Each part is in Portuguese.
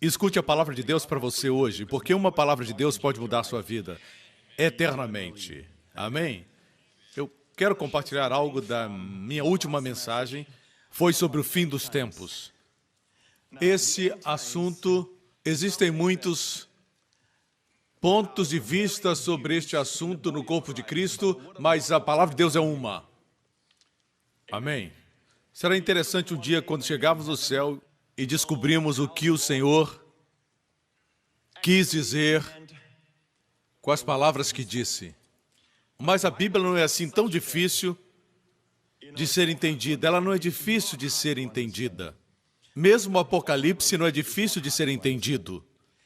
Escute a palavra de Deus para você hoje, porque uma palavra de Deus pode mudar a sua vida eternamente. Amém? Eu quero compartilhar algo da minha última mensagem, foi sobre o fim dos tempos. Esse assunto, existem muitos pontos de vista sobre este assunto no corpo de Cristo, mas a palavra de Deus é uma. Amém? Será interessante um dia quando chegarmos no céu e descobrimos o que o Senhor quis dizer com as palavras que disse. Mas a Bíblia não é assim tão difícil de ser entendida. Ela não é difícil de ser entendida. Mesmo o Apocalipse não é difícil de ser entendido.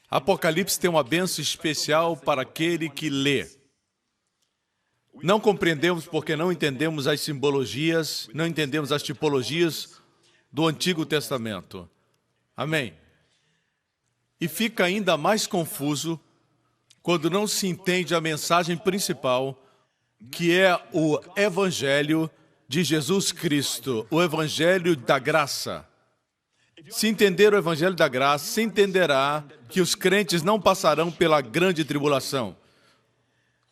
Apocalipse tem uma bênção especial para aquele que lê. Não compreendemos porque não entendemos as simbologias, não entendemos as tipologias do Antigo Testamento. Amém? E fica ainda mais confuso quando não se entende a mensagem principal, que é o Evangelho de Jesus Cristo, o Evangelho da graça. Se entender o Evangelho da graça, se entenderá que os crentes não passarão pela grande tribulação.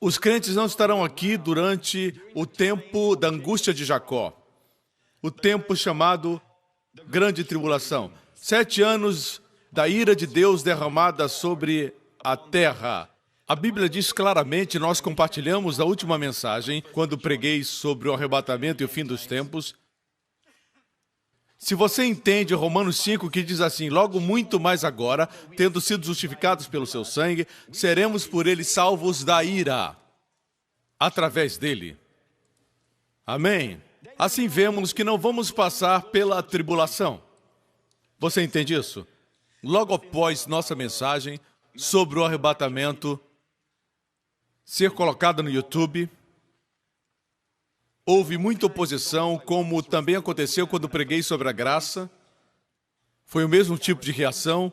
Os crentes não estarão aqui durante o tempo da angústia de Jacó, o tempo chamado grande tribulação. 7 anos da ira de Deus derramada sobre a terra. A Bíblia diz claramente, nós compartilhamos a última mensagem, quando preguei sobre o arrebatamento e o fim dos tempos. Se você entende Romanos 5, que diz assim, logo muito mais agora, tendo sido justificados pelo seu sangue, seremos por ele salvos da ira, através dele. Amém? Assim vemos que não vamos passar pela tribulação. Você entende isso? Logo após nossa mensagem sobre o arrebatamento ser colocada no YouTube, houve muita oposição, como também aconteceu quando preguei sobre a graça. Foi o mesmo tipo de reação,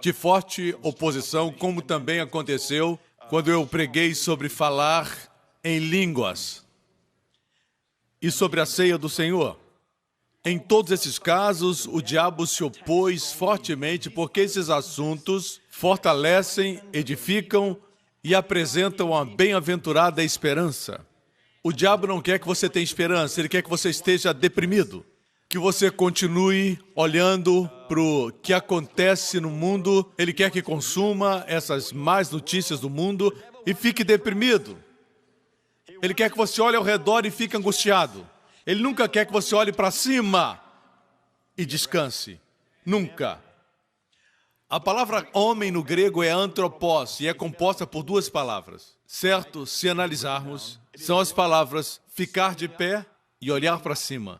de forte oposição, como também aconteceu quando eu preguei sobre falar em línguas e sobre a ceia do Senhor. Em todos esses casos, o diabo se opôs fortemente porque esses assuntos fortalecem, edificam e apresentam a bem-aventurada esperança. O diabo não quer que você tenha esperança, ele quer que você esteja deprimido, que você continue olhando para o que acontece no mundo, ele quer que consuma essas más notícias do mundo e fique deprimido. Ele quer que você olhe ao redor e fique angustiado. Ele nunca quer que você olhe para cima e descanse. Nunca. A palavra homem no grego é antropos e é composta por 2 palavras. Certo, se analisarmos, são as palavras ficar de pé e olhar para cima.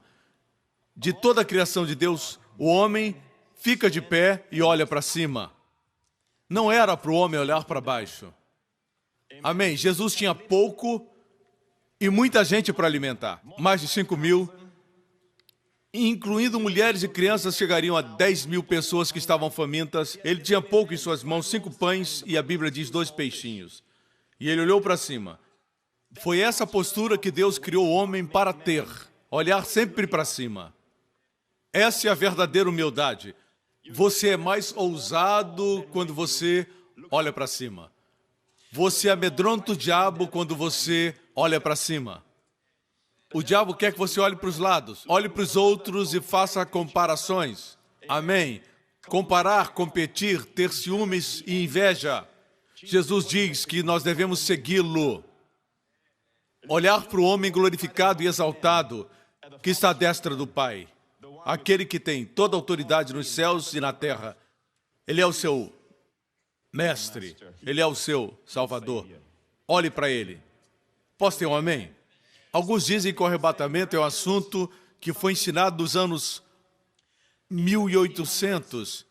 De toda a criação de Deus, o homem fica de pé e olha para cima. Não era para o homem olhar para baixo. Amém. Jesus tinha pouco e muita gente para alimentar. Mais de 5.000, incluindo mulheres e crianças, chegariam a 10.000 pessoas que estavam famintas. Ele tinha pouco em suas mãos, 5 pães e a Bíblia diz 2 peixinhos. E ele olhou para cima. Foi essa postura que Deus criou o homem para ter. Olhar sempre para cima. Essa é a verdadeira humildade. Você é mais ousado quando você olha para cima. Você amedronta o diabo quando você olha para cima. O diabo quer que você olhe para os lados, olhe para os outros e faça comparações. Amém? Comparar, competir, ter ciúmes e inveja. Jesus diz que nós devemos segui-lo. Olhar para o homem glorificado e exaltado que está à destra do Pai. Aquele que tem toda a autoridade nos céus e na terra. Ele é o seu mestre. Ele é o seu salvador. Olhe para ele. Posso ter um amém? Alguns dizem que o arrebatamento é um assunto que foi ensinado nos anos 1800,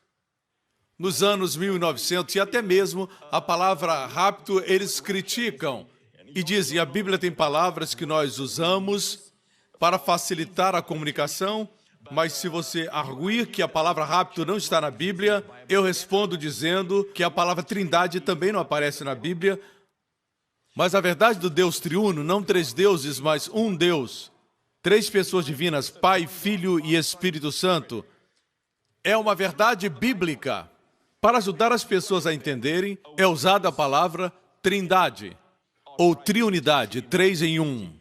nos anos 1900, e até mesmo a palavra rapto eles criticam. E dizem, a Bíblia tem palavras que nós usamos para facilitar a comunicação, mas se você arguir que a palavra rapto não está na Bíblia, eu respondo dizendo que a palavra trindade também não aparece na Bíblia. Mas a verdade do Deus triuno, não 3 deuses, mas um Deus, 3 pessoas divinas, Pai, Filho e Espírito Santo, é uma verdade bíblica. Para ajudar as pessoas a entenderem, é usada a palavra trindade, ou triunidade, 3 em 1.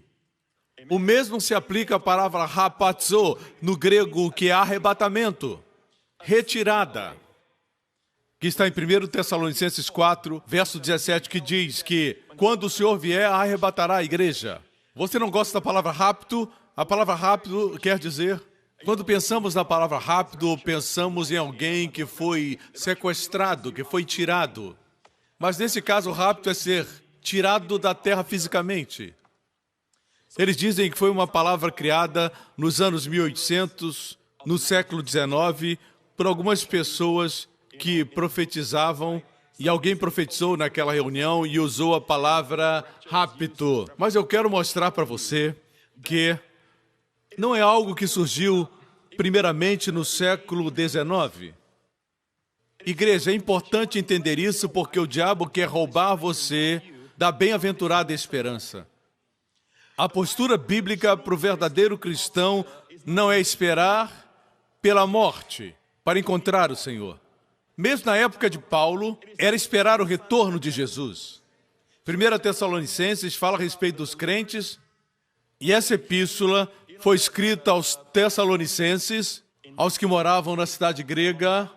O mesmo se aplica à palavra hapazo, no grego, que é arrebatamento, retirada, que está em 1 Tessalonicenses 4, verso 17, que diz que quando o Senhor vier, arrebatará a igreja. Você não gosta da palavra rapto? A palavra rapto quer dizer... Quando pensamos na palavra rápido, pensamos em alguém que foi sequestrado, que foi tirado. Mas nesse caso, rápido é ser tirado da terra fisicamente. Eles dizem que foi uma palavra criada nos anos 1800, no século XIX, por algumas pessoas que profetizavam, e alguém profetizou naquela reunião e usou a palavra rapto. Mas eu quero mostrar para você que não é algo que surgiu primeiramente no século XIX. Igreja, é importante entender isso porque o diabo quer roubar você da bem-aventurada esperança. A postura bíblica para o verdadeiro cristão não é esperar pela morte para encontrar o Senhor. Mesmo na época de Paulo, era esperar o retorno de Jesus. 1 Tessalonicenses fala a respeito dos crentes, e essa epístola foi escrita aos Tessalonicenses, aos que moravam na cidade grega,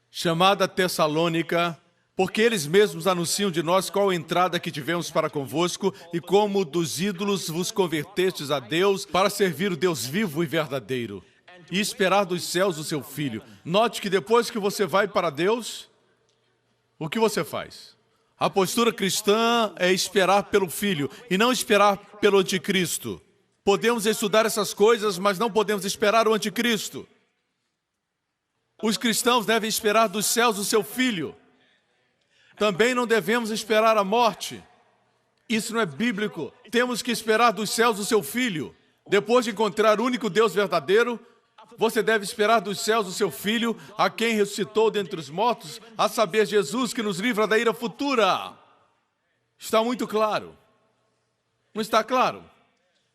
chamada Tessalônica, porque eles mesmos anunciam de nós qual a entrada que tivemos para convosco e como dos ídolos vos convertestes a Deus para servir o Deus vivo e verdadeiro e esperar dos céus o seu Filho. Note que depois que você vai para Deus, o que você faz? A postura cristã é esperar pelo Filho e não esperar pelo anticristo. Podemos estudar essas coisas, mas não podemos esperar o anticristo. Os cristãos devem esperar dos céus o seu Filho. Também não devemos esperar a morte. Isso não é bíblico. Temos que esperar dos céus o seu Filho. Depois de encontrar o único Deus verdadeiro, você deve esperar dos céus o seu Filho, a quem ressuscitou dentre os mortos, a saber, Jesus, que nos livra da ira futura. Está muito claro. Não está claro?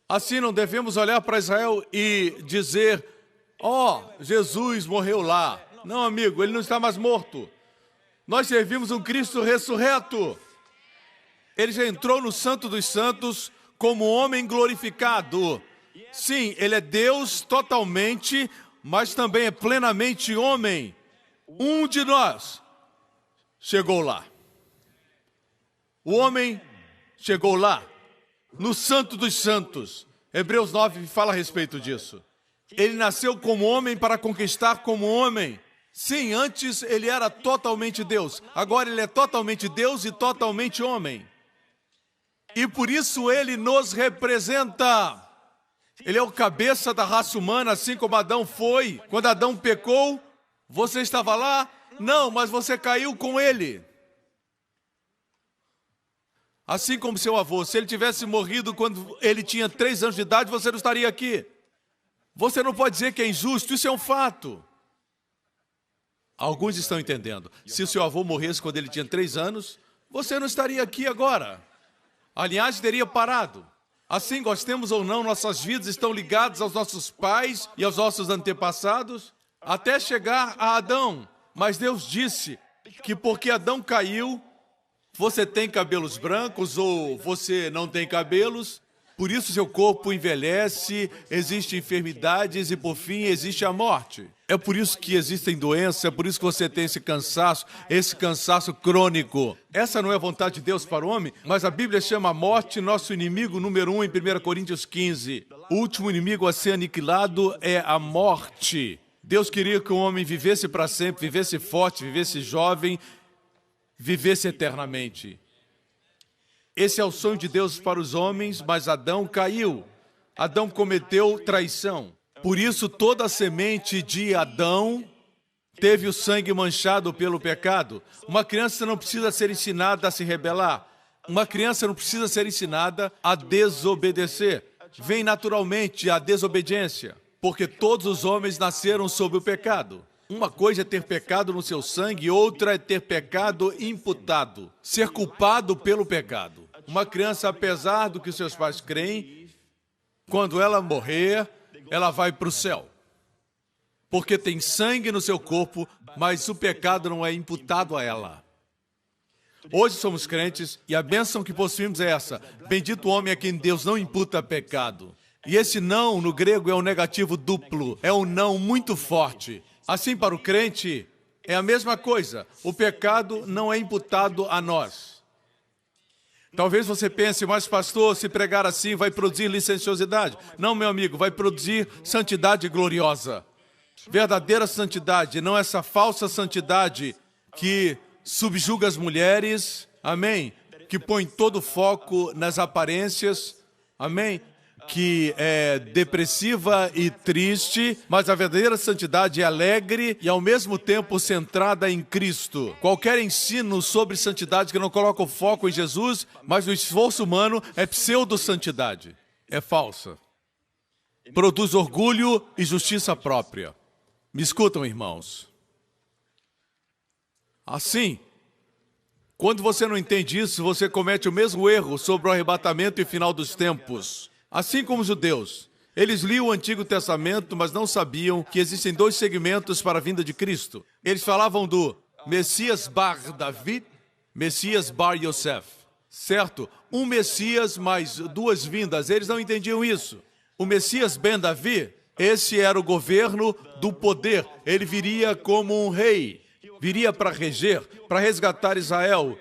Assim, não devemos olhar para Israel e dizer, Jesus morreu lá. Não, amigo, ele não está mais morto. Nós servimos um Cristo ressurreto. Ele já entrou no Santo dos Santos como homem glorificado. Sim, ele é Deus totalmente, mas também é plenamente homem. Um de nós chegou lá. O homem chegou lá. No Santo dos Santos. Hebreus 9 fala a respeito disso. Ele nasceu como homem para conquistar como homem. Sim, antes ele era totalmente Deus. Agora ele é totalmente Deus e totalmente homem. E por isso ele nos representa. Ele é o cabeça da raça humana, assim como Adão foi. Quando Adão pecou, você estava lá? Não, mas você caiu com ele. Assim como seu avô, se ele tivesse morrido quando ele tinha 3 anos de idade, você não estaria aqui. Você não pode dizer que é injusto, isso é um fato. Alguns estão entendendo. Se o seu avô morresse quando ele tinha 3 anos, você não estaria aqui agora. A linhagem teria parado. Assim, gostemos ou não, nossas vidas estão ligadas aos nossos pais e aos nossos antepassados, até chegar a Adão. Mas Deus disse que porque Adão caiu, você tem cabelos brancos ou você não tem cabelos, por isso seu corpo envelhece, existem enfermidades e, por fim, existe a morte. É por isso que existem doenças, é por isso que você tem esse cansaço crônico. Essa não é a vontade de Deus para o homem, mas a Bíblia chama a morte nosso inimigo número 1 em 1 Coríntios 15. O último inimigo a ser aniquilado é a morte. Deus queria que o homem vivesse para sempre, vivesse forte, vivesse jovem, vivesse eternamente. Esse é o sonho de Deus para os homens, mas Adão caiu. Adão cometeu traição. Por isso, toda a semente de Adão teve o sangue manchado pelo pecado. Uma criança não precisa ser ensinada a se rebelar. Uma criança não precisa ser ensinada a desobedecer. Vem naturalmente a desobediência, porque todos os homens nasceram sob o pecado. Uma coisa é ter pecado no seu sangue, outra é ter pecado imputado, ser culpado pelo pecado. Uma criança, apesar do que seus pais creem, quando ela morrer, ela vai para o céu. porque tem sangue no seu corpo, mas o pecado não é imputado a ela. Hoje somos crentes e a bênção que possuímos é essa: bendito o homem a quem Deus não imputa pecado. E esse não, no grego, é um negativo duplo, é um não muito forte. Assim, para o crente, é a mesma coisa. O pecado não é imputado a nós. Talvez você pense, mas pastor, se pregar assim vai produzir licenciosidade. Não, meu amigo, vai produzir santidade gloriosa. Verdadeira santidade, não essa falsa santidade que subjuga as mulheres, amém? Que põe todo o foco nas aparências, amém? Que é depressiva e triste, mas a verdadeira santidade é alegre e ao mesmo tempo centrada em Cristo. Qualquer ensino sobre santidade que não coloca o foco em Jesus, mas no esforço humano, é pseudo-santidade. É falsa. Produz orgulho e justiça própria. Me escutam, irmãos. Assim, quando você não entende isso, você comete o mesmo erro sobre o arrebatamento e final dos tempos. Assim como os judeus, eles liam o Antigo Testamento, mas não sabiam que existem dois segmentos para a vinda de Cristo. Eles falavam do Messias Bar David, Messias Bar Yosef, certo? Um Messias mais duas vindas, eles não entendiam isso. O Messias Ben Davi, esse era o governo do poder, ele viria como um rei, viria para reger, para resgatar Israel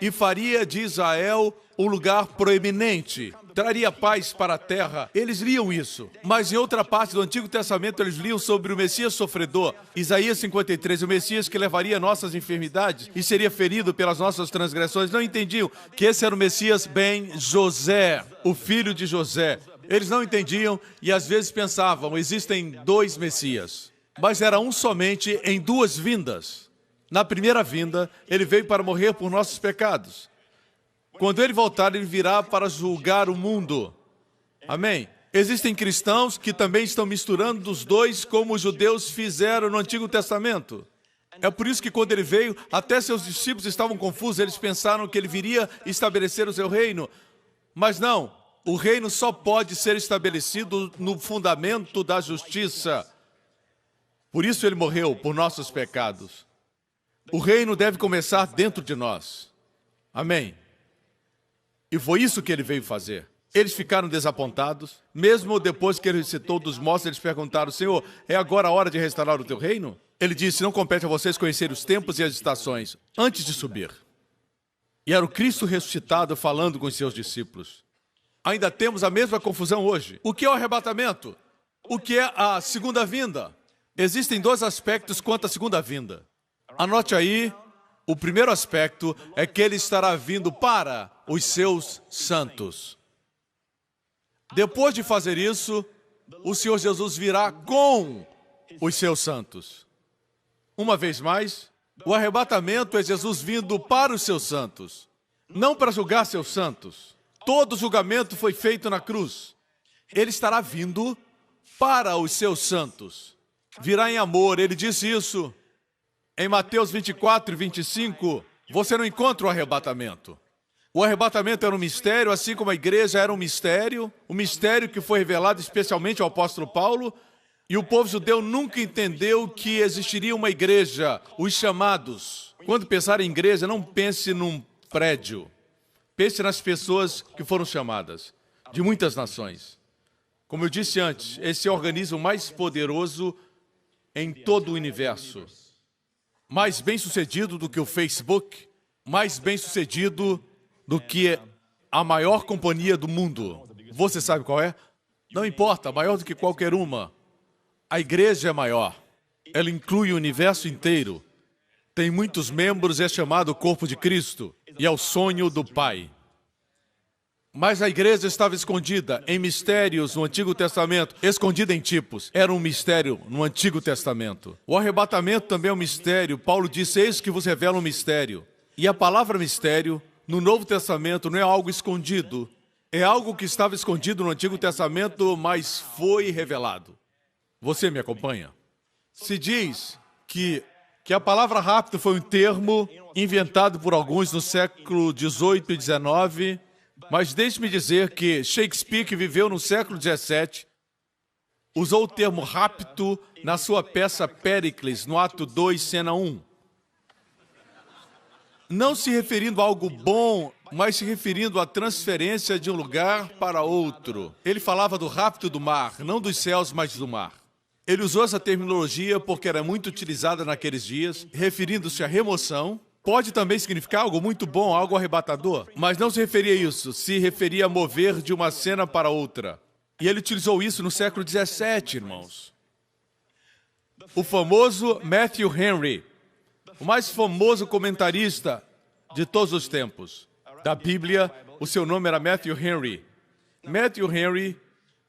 e faria de Israel um lugar proeminente. Traria paz para a terra. Eles liam isso. Mas em outra parte do Antigo Testamento, eles liam sobre o Messias sofredor. Isaías 53, o Messias que levaria nossas enfermidades e seria ferido pelas nossas transgressões. Não entendiam que esse era o Messias Ben José, o filho de José. Eles não entendiam e às vezes pensavam, existem dois Messias. Mas era um somente em duas vindas. Na primeira vinda, ele veio para morrer por nossos pecados. Quando ele voltar, ele virá para julgar o mundo. Amém? Existem cristãos que também estão misturando os dois, como os judeus fizeram no Antigo Testamento. É por isso que quando ele veio, até seus discípulos estavam confusos. Eles pensaram que ele viria estabelecer o seu reino. Mas não, o reino só pode ser estabelecido no fundamento da justiça. Por isso ele morreu, por nossos pecados. O reino deve começar dentro de nós. Amém? E foi isso que ele veio fazer. Eles ficaram desapontados. Mesmo depois que ele ressuscitou dos mortos, eles perguntaram, Senhor, é agora a hora de restaurar o teu reino? Ele disse, não compete a vocês conhecer os tempos e as estações antes de subir. E era o Cristo ressuscitado falando com os seus discípulos. Ainda temos a mesma confusão hoje. O que é o arrebatamento? O que é a segunda vinda? Existem dois aspectos quanto à segunda vinda. Anote aí. O primeiro aspecto é que ele estará vindo para os seus santos. Depois de fazer isso, o Senhor Jesus virá com os seus santos. Uma vez mais, o arrebatamento é Jesus vindo para os seus santos, não para julgar seus santos. Todo julgamento foi feito na cruz. Ele estará vindo para os seus santos. Virá em amor, ele disse isso. Em Mateus 24 e 25, você não encontra o arrebatamento. O arrebatamento era um mistério, assim como a igreja era um mistério que foi revelado especialmente ao apóstolo Paulo, e o povo judeu nunca entendeu que existiria uma igreja, os chamados. Quando pensar em igreja, não pense num prédio. Pense nas pessoas que foram chamadas, de muitas nações. Como eu disse antes, esse é o organismo mais poderoso em todo o universo. Mais bem-sucedido do que o Facebook, mais bem-sucedido do que a maior companhia do mundo. Você sabe qual é? Não importa, maior do que qualquer uma. A igreja é maior. Ela inclui o universo inteiro. Tem muitos membros e é chamado corpo de Cristo. E é o sonho do Pai. Mas a igreja estava escondida em mistérios no Antigo Testamento, escondida em tipos. Era um mistério no Antigo Testamento. O arrebatamento também é um mistério. Paulo disse, eis que vos revela um mistério. E a palavra mistério, no Novo Testamento, não é algo escondido. É algo que estava escondido no Antigo Testamento, mas foi revelado. Você me acompanha? Se diz que a palavra rápido foi um termo inventado por alguns no século XVIII e XIX, mas deixe-me dizer que Shakespeare, que viveu no século XVII, usou o termo rapto na sua peça Péricles, no ato 2, cena 1. Não se referindo a algo bom, mas se referindo à transferência de um lugar para outro. Ele falava do rapto do mar, não dos céus, mas do mar. Ele usou essa terminologia porque era muito utilizada naqueles dias, referindo-se à remoção. Pode também significar algo muito bom, algo arrebatador, mas não se referia a isso, se referia a mover de uma cena para outra. E ele utilizou isso no século XVII, irmãos. O famoso Matthew Henry, o mais famoso comentarista de todos os tempos da Bíblia, o seu nome era Matthew Henry. Matthew Henry,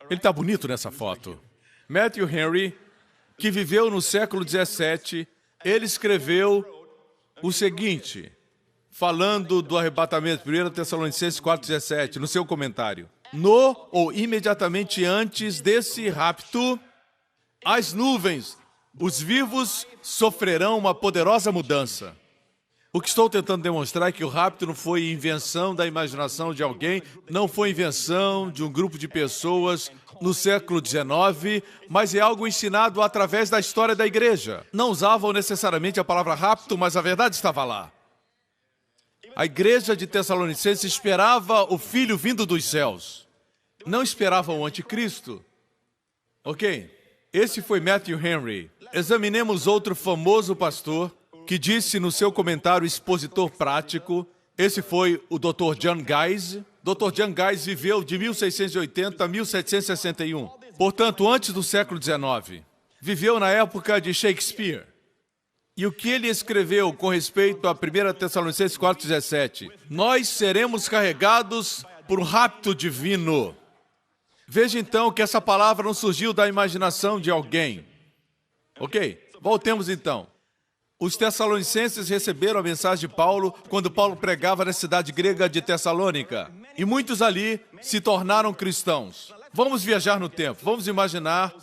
ele está bonito nessa foto. Matthew Henry, que viveu no século XVII, ele escreveu o seguinte, falando do arrebatamento, 1 Tessalonicenses 4,17, no seu comentário. No ou imediatamente antes desse rapto, as nuvens, os vivos sofrerão uma poderosa mudança. O que estou tentando demonstrar é que o rapto não foi invenção da imaginação de alguém, não foi invenção de um grupo de pessoas no século XIX, mas é algo ensinado através da história da igreja. Não usavam necessariamente a palavra rapto, mas a verdade estava lá. A igreja de Tessalonicenses esperava o Filho vindo dos céus. Não esperava o anticristo. Ok? Esse foi Matthew Henry. Examinemos outro famoso pastor que disse no seu comentário expositor prático, esse foi o Dr. John Guise. Dr. John Guise viveu de 1680 a 1761, portanto, antes do século XIX. Viveu na época de Shakespeare. E o que ele escreveu com respeito a 1 Tessalonicenses 4,17? Nós seremos carregados por um rapto divino. Veja então que essa palavra não surgiu da imaginação de alguém. Ok? Voltemos então. Os tessalonicenses receberam a mensagem de Paulo quando Paulo pregava na cidade grega de Tessalônica. E muitos ali se tornaram cristãos. Vamos viajar no tempo. Vamos imaginar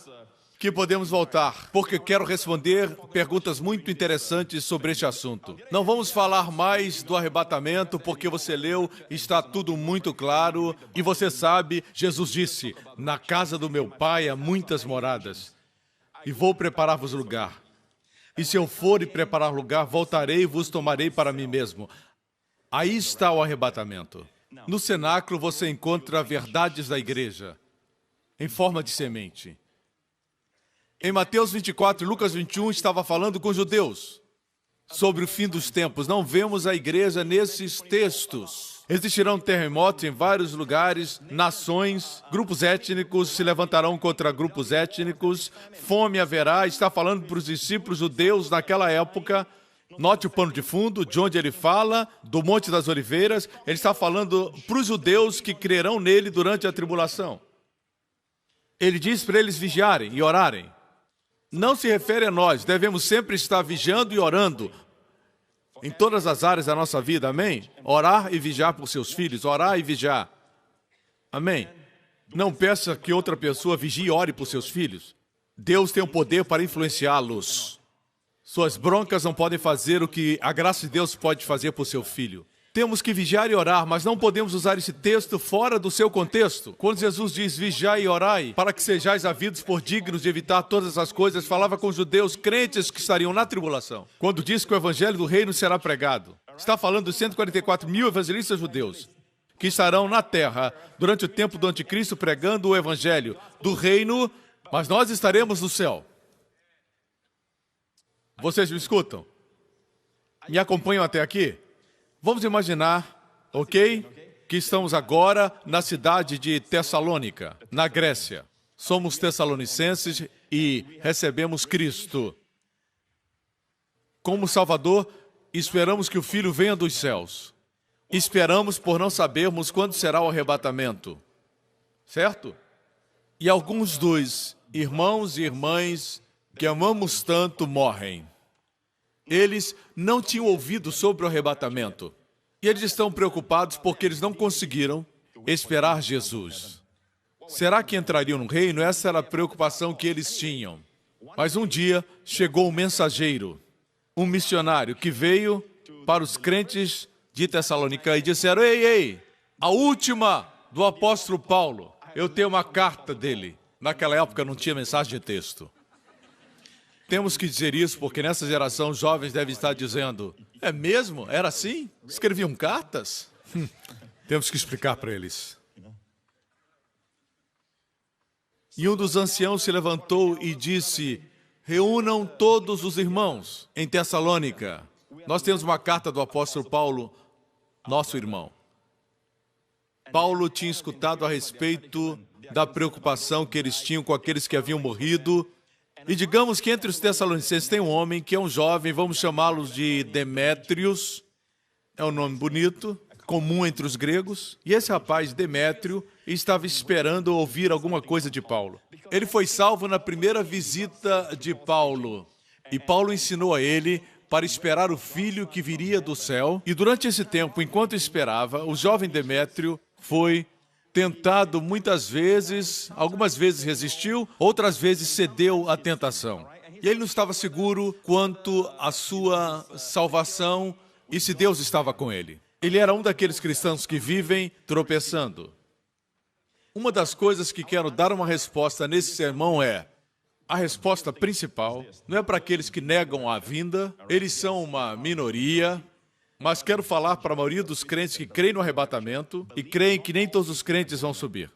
que podemos voltar, porque quero responder perguntas muito interessantes sobre este assunto. Não vamos falar mais do arrebatamento, porque você leu, está tudo muito claro, e você sabe, Jesus disse, na casa do meu pai há muitas moradas, e vou preparar-vos lugar. E se eu for e preparar lugar, voltarei e vos tomarei para mim mesmo. Aí está o arrebatamento. No cenáculo você encontra verdades da igreja, em forma de semente. Em Mateus 24 e Lucas 21, estava falando com judeus sobre o fim dos tempos. Não vemos a igreja nesses textos. Existirão terremotos em vários lugares, nações, grupos étnicos se levantarão contra grupos étnicos, fome haverá. Está falando para os discípulos judeus naquela época. Note o pano de fundo, de onde ele fala, do Monte das Oliveiras. Ele está falando para os judeus que crerão nele durante a tribulação. Ele diz para eles vigiarem e orarem. Não se refere a nós, devemos sempre estar vigiando e orando em todas as áreas da nossa vida, amém? Orar e vigiar por seus filhos, orar e vigiar, amém? Não peça que outra pessoa vigie e ore por seus filhos. Deus tem o poder para influenciá-los. Suas broncas não podem fazer o que a graça de Deus pode fazer por seu filho. Temos que vigiar e orar, mas não podemos usar esse texto fora do seu contexto. Quando Jesus diz, vigiai e orai, para que sejais havidos por dignos de evitar todas as coisas, falava com judeus crentes que estariam na tribulação. Quando diz que o evangelho do reino será pregado, está falando dos 144 mil evangelistas judeus que estarão na terra durante o tempo do anticristo pregando o evangelho do reino, mas nós estaremos no céu. Vocês me escutam? Me acompanham até aqui? Vamos imaginar, ok, que estamos agora na cidade de Tessalônica, na Grécia. Somos tessalonicenses e recebemos Cristo como Salvador. Esperamos que o Filho venha dos céus. Esperamos por não sabermos quando será o arrebatamento, certo? E alguns dos irmãos e irmãs que amamos tanto morrem. Eles não tinham ouvido sobre o arrebatamento. E eles estão preocupados porque eles não conseguiram esperar Jesus. Será que entrariam no reino? Essa era a preocupação que eles tinham. Mas um dia chegou um mensageiro, um missionário que veio para os crentes de Tessalônica e disseram, ei, a última do apóstolo Paulo. Eu tenho uma carta dele. Naquela época não tinha mensagem de texto. Temos que dizer isso porque nessa geração os jovens devem estar dizendo: é mesmo? Era assim? Escreviam cartas? Temos que explicar para eles. E um dos anciãos se levantou e disse: reúnam todos os irmãos em Tessalônica. Nós temos uma carta do apóstolo Paulo, nosso irmão. Paulo tinha escutado a respeito da preocupação que eles tinham com aqueles que haviam morrido. E digamos que entre os tessalonicenses tem um homem que é um jovem, vamos chamá-los de Demétrios. É um nome bonito, comum entre os gregos. E esse rapaz, Demétrio, estava esperando ouvir alguma coisa de Paulo. Ele foi salvo na primeira visita de Paulo. E Paulo ensinou a ele para esperar o filho que viria do céu. E durante esse tempo, enquanto esperava, o jovem Demétrio foi tentado muitas vezes, algumas vezes resistiu, outras vezes cedeu à tentação. E ele não estava seguro quanto à sua salvação e se Deus estava com ele. Ele era um daqueles cristãos que vivem tropeçando. Uma das coisas que quero dar uma resposta nesse sermão é: a resposta principal não é para aqueles que negam a vinda, eles são uma minoria, mas quero falar para a maioria dos crentes que creem no arrebatamento e creem que nem todos os crentes vão subir.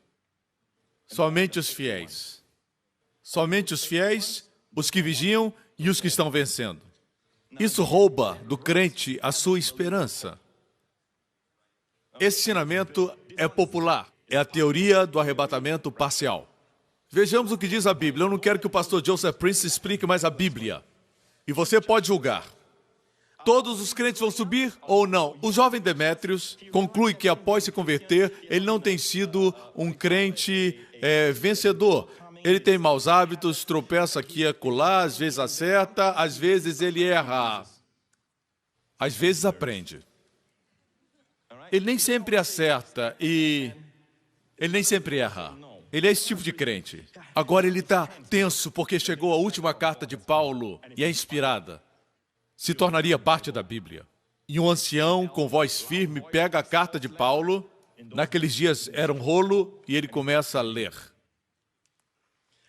Somente os fiéis. Somente os fiéis, os que vigiam e os que estão vencendo. Isso rouba do crente a sua esperança. Esse ensinamento é popular. É a teoria do arrebatamento parcial. Vejamos o que diz a Bíblia. Eu não quero que o pastor Joseph Prince explique mais a Bíblia. E você pode julgar. Todos os crentes vão subir ou não? O jovem Demétrios conclui que após se converter, ele não tem sido um crente vencedor. Ele tem maus hábitos, tropeça aqui e acolá, às vezes acerta, às vezes ele erra. Às vezes aprende. Ele nem sempre acerta e ele nem sempre erra. Ele é esse tipo de crente. Agora ele está tenso porque chegou a última carta de Paulo e é inspirada. Se tornaria parte da Bíblia. E um ancião com voz firme pega a carta de Paulo. Naqueles dias era um rolo e ele começa a ler.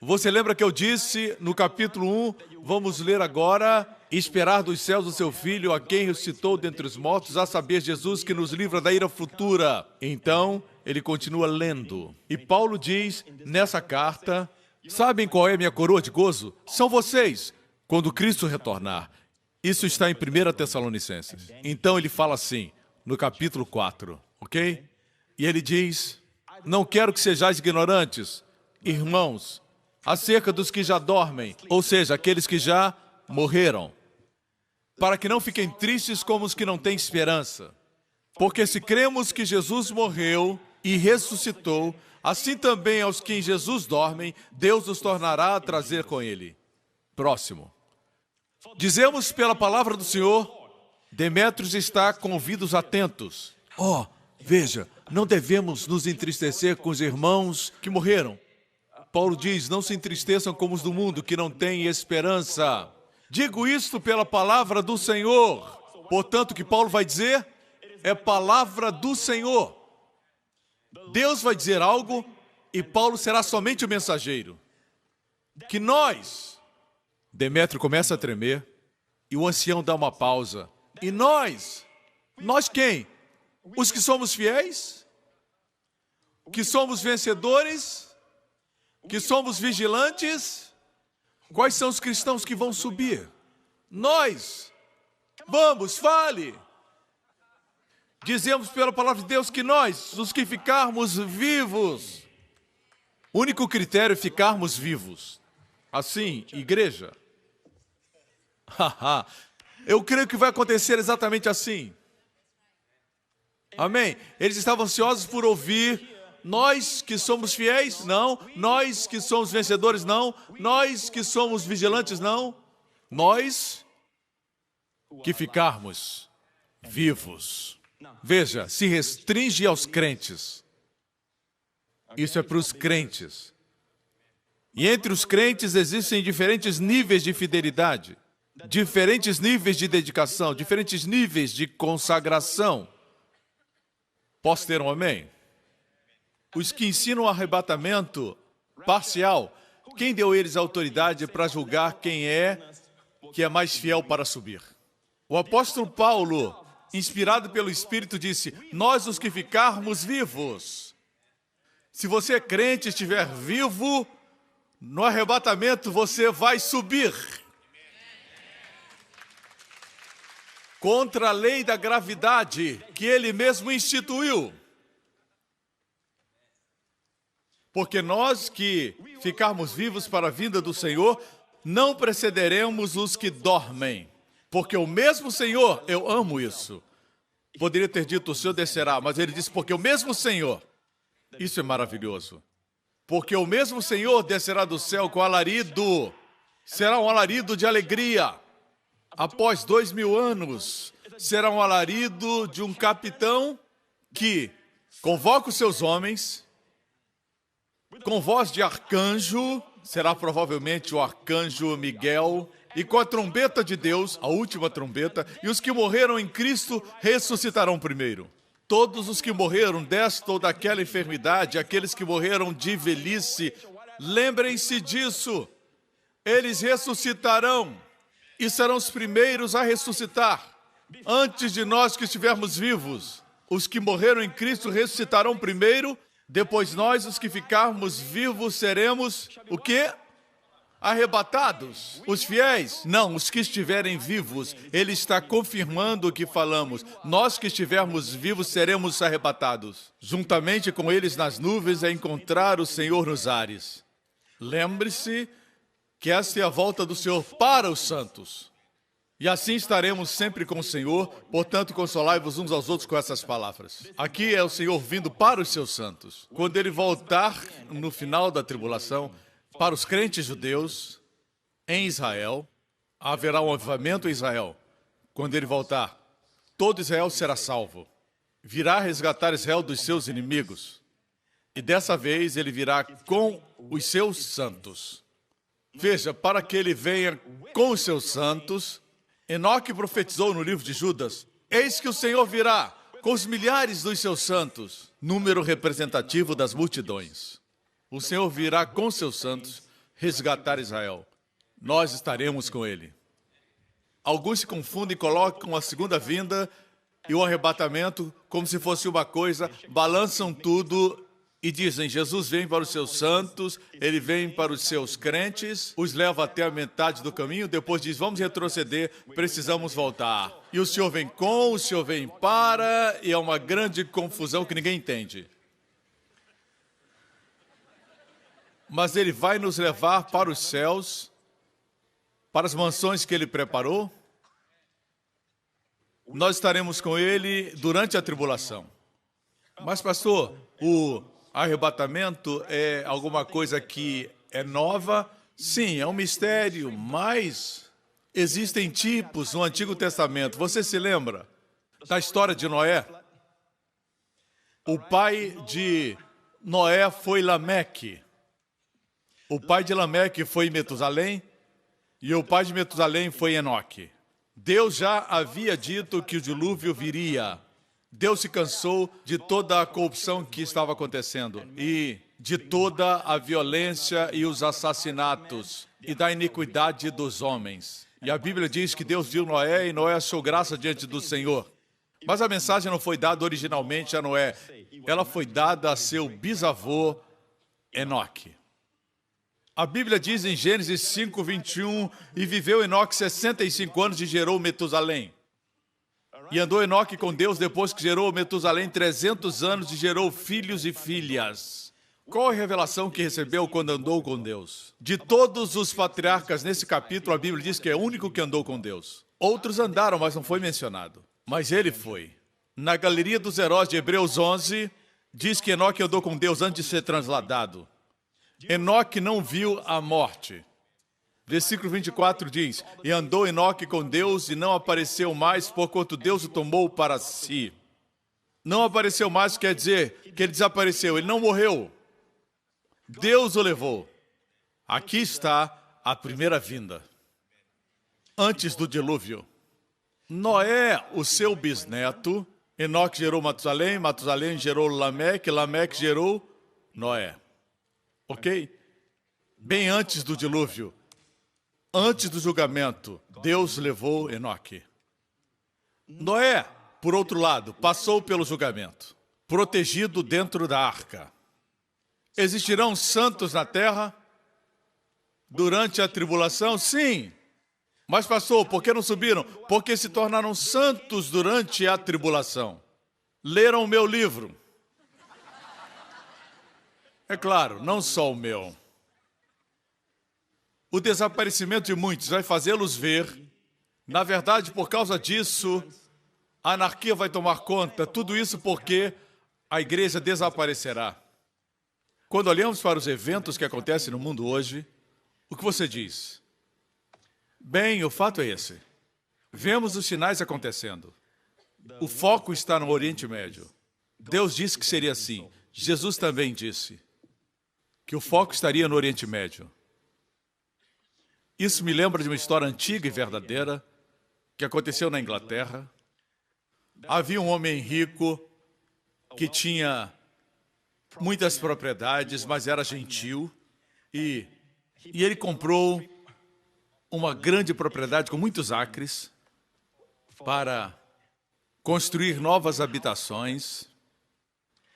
Você lembra que eu disse no capítulo 1, vamos ler agora: esperar dos céus o seu Filho, a quem ressuscitou dentre os mortos, a saber, Jesus, que nos livra da ira futura. Então, ele continua lendo. E Paulo diz nessa carta: sabem qual é a minha coroa de gozo? São vocês, quando Cristo retornar. Isso está em 1 Tessalonicenses. Então ele fala assim, no capítulo 4, ok? E ele diz: não quero que sejais ignorantes, irmãos, acerca dos que já dormem, ou seja, aqueles que já morreram, para que não fiquem tristes como os que não têm esperança. Porque se cremos que Jesus morreu e ressuscitou, assim também aos que em Jesus dormem, Deus os tornará a trazer com ele. Próximo. Dizemos pela palavra do Senhor, Demétrios está com ouvidos atentos. Veja, não devemos nos entristecer com os irmãos que morreram. Paulo diz, não se entristeçam como os do mundo, que não têm esperança. Digo isto pela palavra do Senhor. Portanto, o que Paulo vai dizer é palavra do Senhor. Deus vai dizer algo e Paulo será somente o mensageiro. Que nós... Demétrio começa a tremer e o ancião dá uma pausa. E nós? Nós quem? Os que somos fiéis? Que somos vencedores? Que somos vigilantes? Quais são os cristãos que vão subir? Nós. Vamos, fale. Dizemos pela palavra de Deus que nós, os que ficarmos vivos. O único critério é ficarmos vivos. Assim, igreja. Eu creio que vai acontecer exatamente assim. Amém? Eles estavam ansiosos por ouvir: nós que somos fiéis, não. Nós que somos vencedores, não. Nós que somos vigilantes, não. Nós que ficarmos vivos. Veja, se restringe aos crentes. Isso é para os crentes. E entre os crentes existem diferentes níveis de fidelidade, diferentes níveis de dedicação, diferentes níveis de consagração. Posso ter um amém? Os que ensinam o arrebatamento parcial. Quem deu eles a autoridade para julgar quem é que é mais fiel para subir? O apóstolo Paulo, inspirado pelo Espírito, disse: nós os que ficarmos vivos. Se você é crente e estiver vivo, no arrebatamento você vai subir. Contra a lei da gravidade que ele mesmo instituiu. Porque nós que ficarmos vivos para a vinda do Senhor, não precederemos os que dormem. Porque o mesmo Senhor, eu amo isso. Poderia ter dito, o Senhor descerá, mas ele disse, porque o mesmo Senhor. Isso é maravilhoso. Porque o mesmo Senhor descerá do céu com alarido. Será um alarido de alegria. Após 2000 anos, será um alarido de um capitão que convoca os seus homens, com voz de arcanjo, será provavelmente o arcanjo Miguel, e com a trombeta de Deus, a última trombeta, e os que morreram em Cristo ressuscitarão primeiro. Todos os que morreram desta ou daquela enfermidade, aqueles que morreram de velhice, lembrem-se disso, eles ressuscitarão. E serão os primeiros a ressuscitar. Antes de nós que estivermos vivos, os que morreram em Cristo ressuscitarão primeiro, depois nós, os que ficarmos vivos, seremos o quê? Arrebatados. Os fiéis? Não, os que estiverem vivos. Ele está confirmando o que falamos. Nós que estivermos vivos seremos arrebatados, juntamente com eles nas nuvens, a encontrar o Senhor nos ares. Lembre-se que essa é a volta do Senhor para os santos. E assim estaremos sempre com o Senhor, portanto, consolai-vos uns aos outros com essas palavras. Aqui é o Senhor vindo para os seus santos. Quando ele voltar no final da tribulação, para os crentes judeus, em Israel, haverá um avivamento em Israel. Quando ele voltar, todo Israel será salvo. Virá resgatar Israel dos seus inimigos. E dessa vez ele virá com os seus santos. Veja, para que ele venha com os seus santos, Enoque profetizou no livro de Judas, eis que o Senhor virá com os milhares dos seus santos, número representativo das multidões. O Senhor virá com seus santos resgatar Israel. Nós estaremos com ele. Alguns se confundem e colocam a segunda vinda e o arrebatamento como se fosse uma coisa, balançam tudo e dizem, Jesus vem para os seus santos, ele vem para os seus crentes, os leva até a metade do caminho, depois diz, vamos retroceder, precisamos voltar. E o Senhor vem com, o Senhor vem para, e é uma grande confusão que ninguém entende. Mas ele vai nos levar para os céus, para as mansões que ele preparou. Nós estaremos com ele durante a tribulação. Mas, pastor, o arrebatamento é alguma coisa que é nova? Sim, é um mistério, mas existem tipos no Antigo Testamento. Você se lembra da história de Noé? O pai de Noé foi Lameque. O pai de Lameque foi Metusalém e o pai de Metusalém foi Enoque. Deus já havia dito que o dilúvio viria. Deus se cansou de toda a corrupção que estava acontecendo e de toda a violência e os assassinatos e da iniquidade dos homens. E a Bíblia diz que Deus viu Noé e Noé achou graça diante do Senhor. Mas a mensagem não foi dada originalmente a Noé. Ela foi dada a seu bisavô Enoque. A Bíblia diz em Gênesis 5:21, e viveu Enoque 65 anos e gerou Metusalém. E andou Enoque com Deus depois que gerou Metusalém 300 anos e gerou filhos e filhas. Qual a revelação que recebeu quando andou com Deus? De todos os patriarcas nesse capítulo, a Bíblia diz que é o único que andou com Deus. Outros andaram, mas não foi mencionado. Mas ele foi. Na galeria dos heróis de Hebreus 11, diz que Enoque andou com Deus antes de ser transladado. Enoque não viu a morte. Versículo 24 diz, e andou Enoque com Deus e não apareceu mais, porquanto Deus o tomou para si. Não apareceu mais quer dizer que ele desapareceu, ele não morreu. Deus o levou. Aqui está a primeira vinda. Antes do dilúvio. Noé, o seu bisneto, Enoque gerou Matusalém, Matusalém gerou Lameque, Lameque gerou Noé. Ok? bem antes do dilúvio, antes do julgamento, Deus levou Enoque. Noé, por outro lado, passou pelo julgamento, protegido dentro da arca. Existirão santos na terra durante a tribulação? Sim. Mas pastor, por que não subiram? Porque se tornaram santos durante a tribulação. Leram o meu livro. É claro, não só o meu. O desaparecimento de muitos vai fazê-los ver. Na verdade, por causa disso, a anarquia vai tomar conta. Tudo isso porque a igreja desaparecerá. Quando olhamos para os eventos que acontecem no mundo hoje, o que você diz? Bem, o fato é esse. Vemos os sinais acontecendo. O foco está no Oriente Médio. Deus disse que seria assim. Jesus também disse que o foco estaria no Oriente Médio. Isso me lembra de uma história antiga e verdadeira que aconteceu na Inglaterra. Havia um homem rico que tinha muitas propriedades, mas era gentil, e ele comprou uma grande propriedade com muitos acres para construir novas habitações.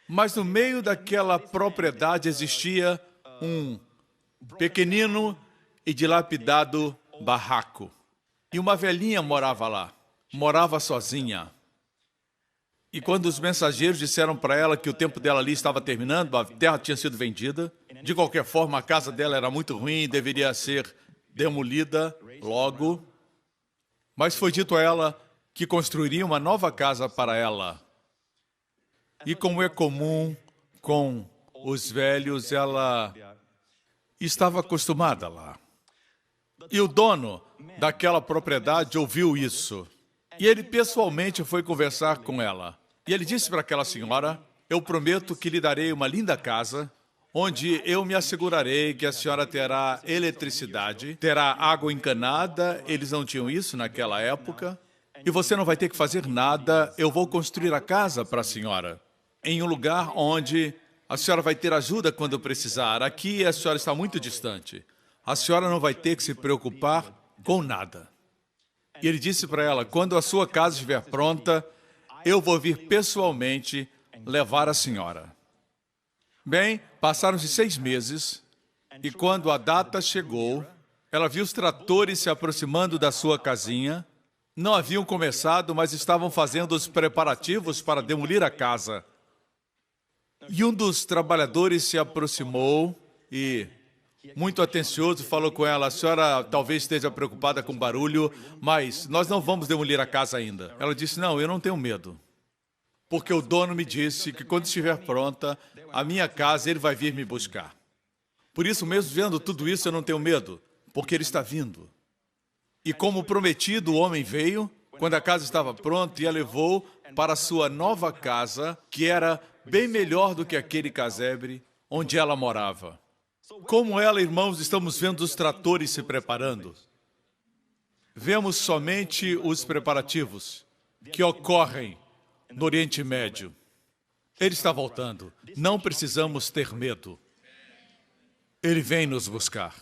Mas no meio daquela propriedade existia um pequenino e dilapidado barraco. E uma velhinha morava lá, morava sozinha. E quando os mensageiros disseram para ela que o tempo dela ali estava terminando, a terra tinha sido vendida, de qualquer forma a casa dela era muito ruim e deveria ser demolida logo. Mas foi dito a ela que construiria uma nova casa para ela. E como é comum com os velhos, ela estava acostumada lá. E o dono daquela propriedade ouviu isso. E ele pessoalmente foi conversar com ela. E ele disse para aquela senhora: eu prometo que lhe darei uma linda casa, onde eu me assegurarei que a senhora terá eletricidade, terá água encanada, eles não tinham isso naquela época, e você não vai ter que fazer nada, eu vou construir a casa para a senhora, em um lugar onde a senhora vai ter ajuda quando precisar. Aqui a senhora está muito distante. A senhora não vai ter que se preocupar com nada. E ele disse para ela: quando a sua casa estiver pronta, eu vou vir pessoalmente levar a senhora. Bem, passaram-se 6 meses, e quando a data chegou, ela viu os tratores se aproximando da sua casinha. Não haviam começado, mas estavam fazendo os preparativos para demolir a casa. E um dos trabalhadores se aproximou e, muito atencioso, falou com ela: a senhora talvez esteja preocupada com barulho, mas nós não vamos demolir a casa ainda. Ela disse: não, eu não tenho medo, porque o dono me disse que quando estiver pronta a minha casa, ele vai vir me buscar. Por isso, mesmo vendo tudo isso, eu não tenho medo, porque ele está vindo. E como prometido, o homem veio, quando a casa estava pronta, e a levou para a sua nova casa, que era bem melhor do que aquele casebre onde ela morava. Como ela, irmãos, estamos vendo os tratores se preparando. Vemos somente os preparativos que ocorrem no Oriente Médio. Ele está voltando. Não precisamos ter medo. Ele vem nos buscar.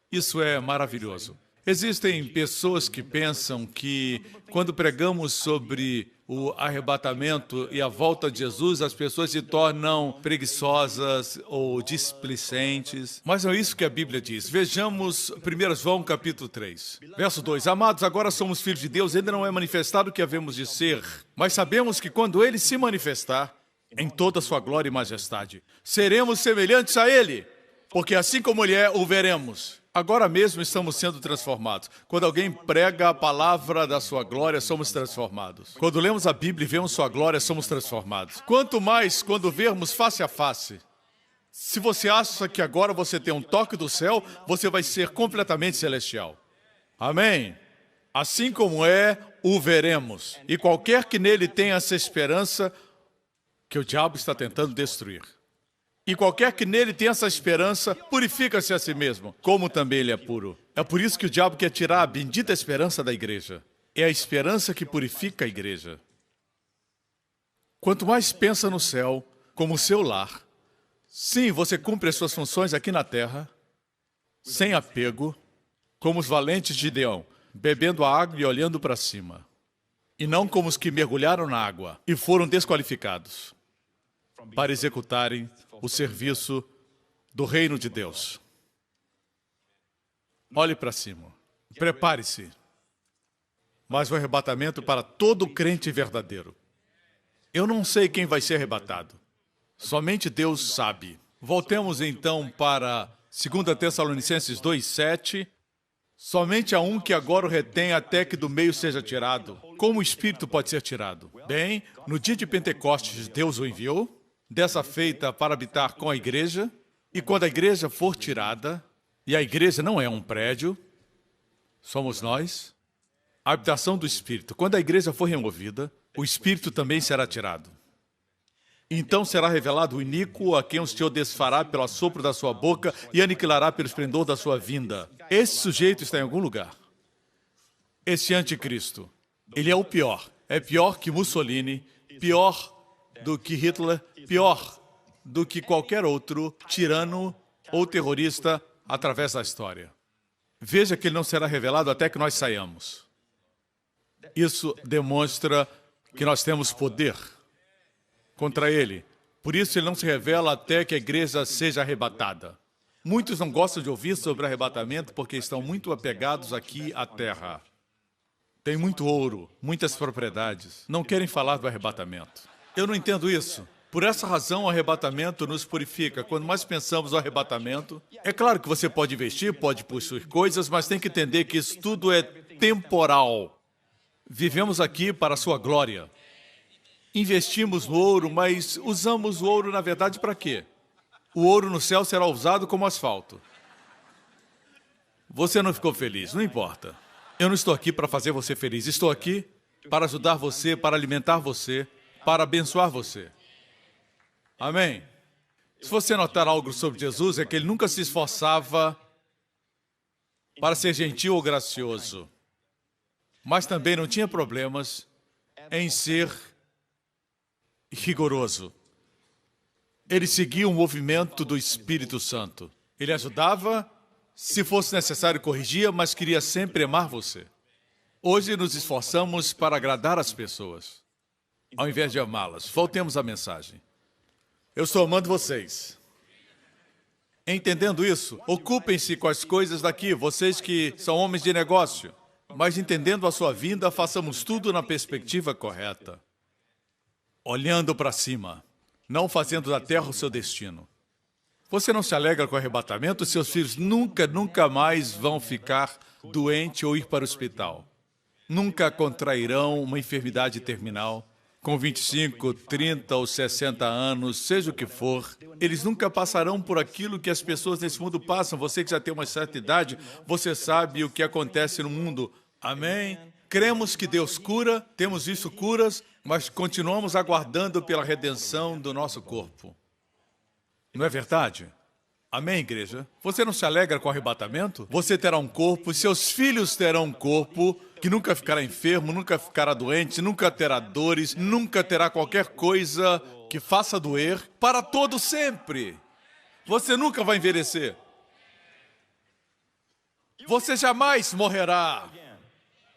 Isso é maravilhoso. Existem pessoas que pensam que, quando pregamos sobre o arrebatamento e a volta de Jesus, as pessoas se tornam preguiçosas ou displicentes. Mas não é isso que a Bíblia diz. Vejamos 1 João capítulo 3, verso 2. Amados, agora somos filhos de Deus, ainda não é manifestado o que havemos de ser, mas sabemos que quando Ele se manifestar, em toda a sua glória e majestade, seremos semelhantes a Ele, porque assim como Ele é, o veremos. Agora mesmo estamos sendo transformados. Quando alguém prega a palavra da sua glória, somos transformados. Quando lemos a Bíblia e vemos sua glória, somos transformados. Quanto mais quando vermos face a face. Se você acha que agora você tem um toque do céu, você vai ser completamente celestial. Amém? Assim como é, o veremos. E qualquer que nele tenha essa esperança, que o diabo está tentando destruir. E qualquer que nele tenha essa esperança, purifica-se a si mesmo, como também ele é puro. É por isso que o diabo quer tirar a bendita esperança da igreja. É a esperança que purifica a igreja. Quanto mais pensa no céu, como seu lar, Sim, você cumpre as suas funções aqui na Terra, sem apego, como os valentes de Gideão, bebendo a água e olhando para cima. E não como os que mergulharam na água e foram desqualificados para executarem o serviço do reino de Deus. Olhe para cima. Prepare-se. Mas o arrebatamento para todo crente verdadeiro. Eu não sei quem vai ser arrebatado. Somente Deus sabe. Voltemos então para 2 Tessalonicenses 2:7. Somente há um que agora o retém até que do meio seja tirado. Como o Espírito pode ser tirado? Bem, no dia de Pentecostes, Deus o enviou, dessa feita para habitar com a igreja, e quando a igreja for tirada, e a igreja não é um prédio, somos nós, a habitação do Espírito. Quando a igreja for removida, o Espírito também será tirado. Então será revelado o iníquo, a quem o Senhor desfará pelo assopro da sua boca e aniquilará pelo esplendor da sua vinda. Esse sujeito está em algum lugar. Esse anticristo. Ele é o pior. É pior que Mussolini, pior do que Hitler, pior do que qualquer outro tirano ou terrorista através da história. Veja que ele não será revelado até que nós saiamos. Isso demonstra que nós temos poder contra ele. Por isso ele não se revela até que a igreja seja arrebatada. Muitos não gostam de ouvir sobre arrebatamento porque estão muito apegados aqui à terra. Tem muito ouro, muitas propriedades. Não querem falar do arrebatamento. Eu não entendo isso. Por essa razão, o arrebatamento nos purifica. Quando mais pensamos no arrebatamento, é claro que você pode investir, pode possuir coisas, mas tem que entender que isso tudo é temporal. Vivemos aqui para a sua glória. Investimos no ouro, mas usamos o ouro, na verdade, para quê? O ouro no céu será usado como asfalto. Você não ficou feliz, não importa. Eu não estou aqui para fazer você feliz. Estou aqui para ajudar você, para alimentar você, para abençoar você. Amém? Se você notar algo sobre Jesus, é que ele nunca se esforçava para ser gentil ou gracioso. Mas também não tinha problemas em ser rigoroso. Ele seguia o movimento do Espírito Santo. Ele ajudava, se fosse necessário corrigia, mas queria sempre amar você. Hoje nos esforçamos para agradar as pessoas, ao invés de amá-las. Voltemos à mensagem. Eu estou amando vocês. Entendendo isso, ocupem-se com as coisas daqui, vocês que são homens de negócio. Mas entendendo a sua vinda, façamos tudo na perspectiva correta. Olhando para cima, não fazendo da terra o seu destino. Você não se alegra com o arrebatamento? Seus filhos nunca mais vão ficar doentes ou ir para o hospital. Nunca contrairão uma enfermidade terminal. Com 25, 30 ou 60 anos, seja o que for, eles nunca passarão por aquilo que as pessoas nesse mundo passam. Você que já tem uma certa idade, você sabe o que acontece no mundo. Amém? Cremos que Deus cura, temos visto curas, mas continuamos aguardando pela redenção do nosso corpo. Não é verdade? Amém, igreja? Você não se alegra com o arrebatamento? Você terá um corpo, seus filhos terão um corpo que nunca ficará enfermo, nunca ficará doente, nunca terá dores, nunca terá qualquer coisa que faça doer, para todo sempre. Você nunca vai envelhecer. Você jamais morrerá.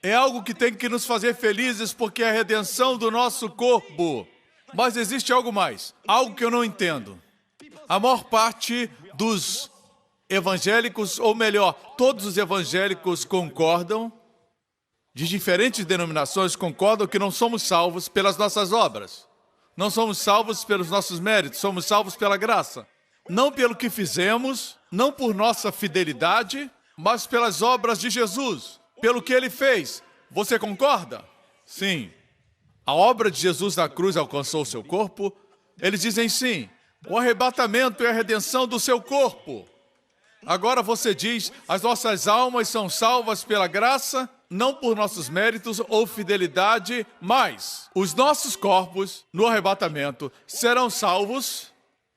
É algo que tem que nos fazer felizes porque é a redenção do nosso corpo. Mas existe algo mais, algo que eu não entendo. A maior parte dos evangélicos, ou melhor, todos os evangélicos concordam, de diferentes denominações concordam que não somos salvos pelas nossas obras. Não somos salvos pelos nossos méritos, somos salvos pela graça. Não pelo que fizemos, não por nossa fidelidade, mas pelas obras de Jesus. Pelo que ele fez. Você concorda? Sim. A obra de Jesus na cruz alcançou o seu corpo? Eles dizem sim. O arrebatamento é a redenção do seu corpo. Agora você diz, as nossas almas são salvas pela graça, não por nossos méritos ou fidelidade, mas os nossos corpos, no arrebatamento, serão salvos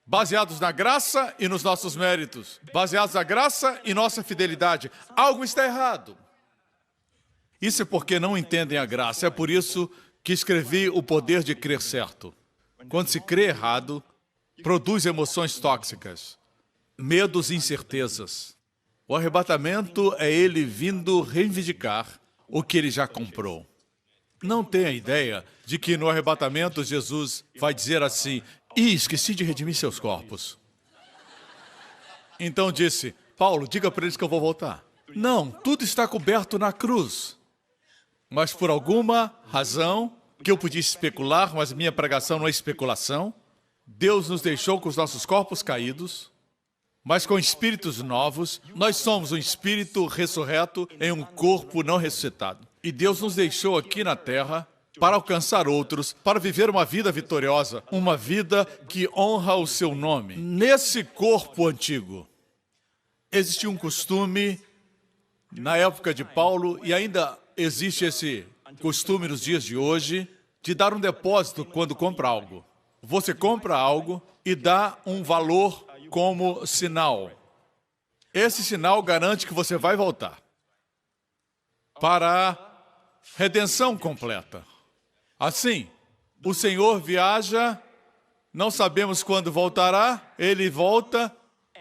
baseados na graça e nos nossos méritos. Baseados na graça e nossa fidelidade. Algo está errado. Isso é porque não entendem a graça. É por isso que escrevi O Poder de Crer Certo. Quando se crê errado, produz emoções tóxicas, medos e incertezas. O arrebatamento é ele vindo reivindicar o que ele já comprou. Não tenha ideia de que no arrebatamento Jesus vai dizer assim: esqueci de redimir seus corpos. Então disse: Paulo, diga para eles que eu vou voltar. Não, tudo está coberto na cruz. Mas por alguma razão, que eu podia especular, mas minha pregação não é especulação, Deus nos deixou com os nossos corpos caídos, mas com espíritos novos. Nós somos um espírito ressurreto em um corpo não ressuscitado. E Deus nos deixou aqui na terra para alcançar outros, para viver uma vida vitoriosa, uma vida que honra o seu nome. Nesse corpo antigo, existia um costume, na época de Paulo, e ainda existe esse costume nos dias de hoje, de dar um depósito quando compra algo. Você compra algo e dá um valor como sinal. Esse sinal garante que você vai voltar para a redenção completa. Assim, o Senhor viaja, não sabemos quando voltará, ele volta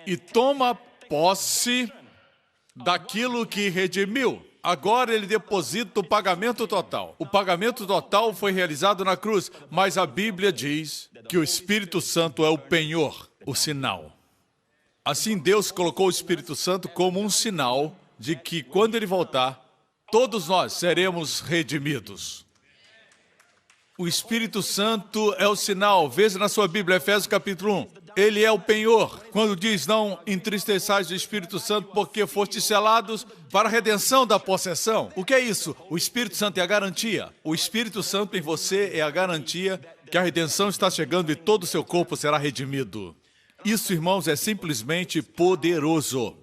e toma posse daquilo que redimiu. Agora ele deposita o pagamento total. O pagamento total foi realizado na cruz, mas a Bíblia diz que o Espírito Santo é o penhor, o sinal. Assim, Deus colocou o Espírito Santo como um sinal de que, quando ele voltar, todos nós seremos redimidos. O Espírito Santo é o sinal. Veja na sua Bíblia, Efésios capítulo 1. Ele é o penhor. Quando diz, não entristeçais o Espírito Santo, porque fostes selados para a redenção da possessão. O que é isso? O Espírito Santo é a garantia. O Espírito Santo em você é a garantia que a redenção está chegando e todo o seu corpo será redimido. Isso, irmãos, é simplesmente poderoso.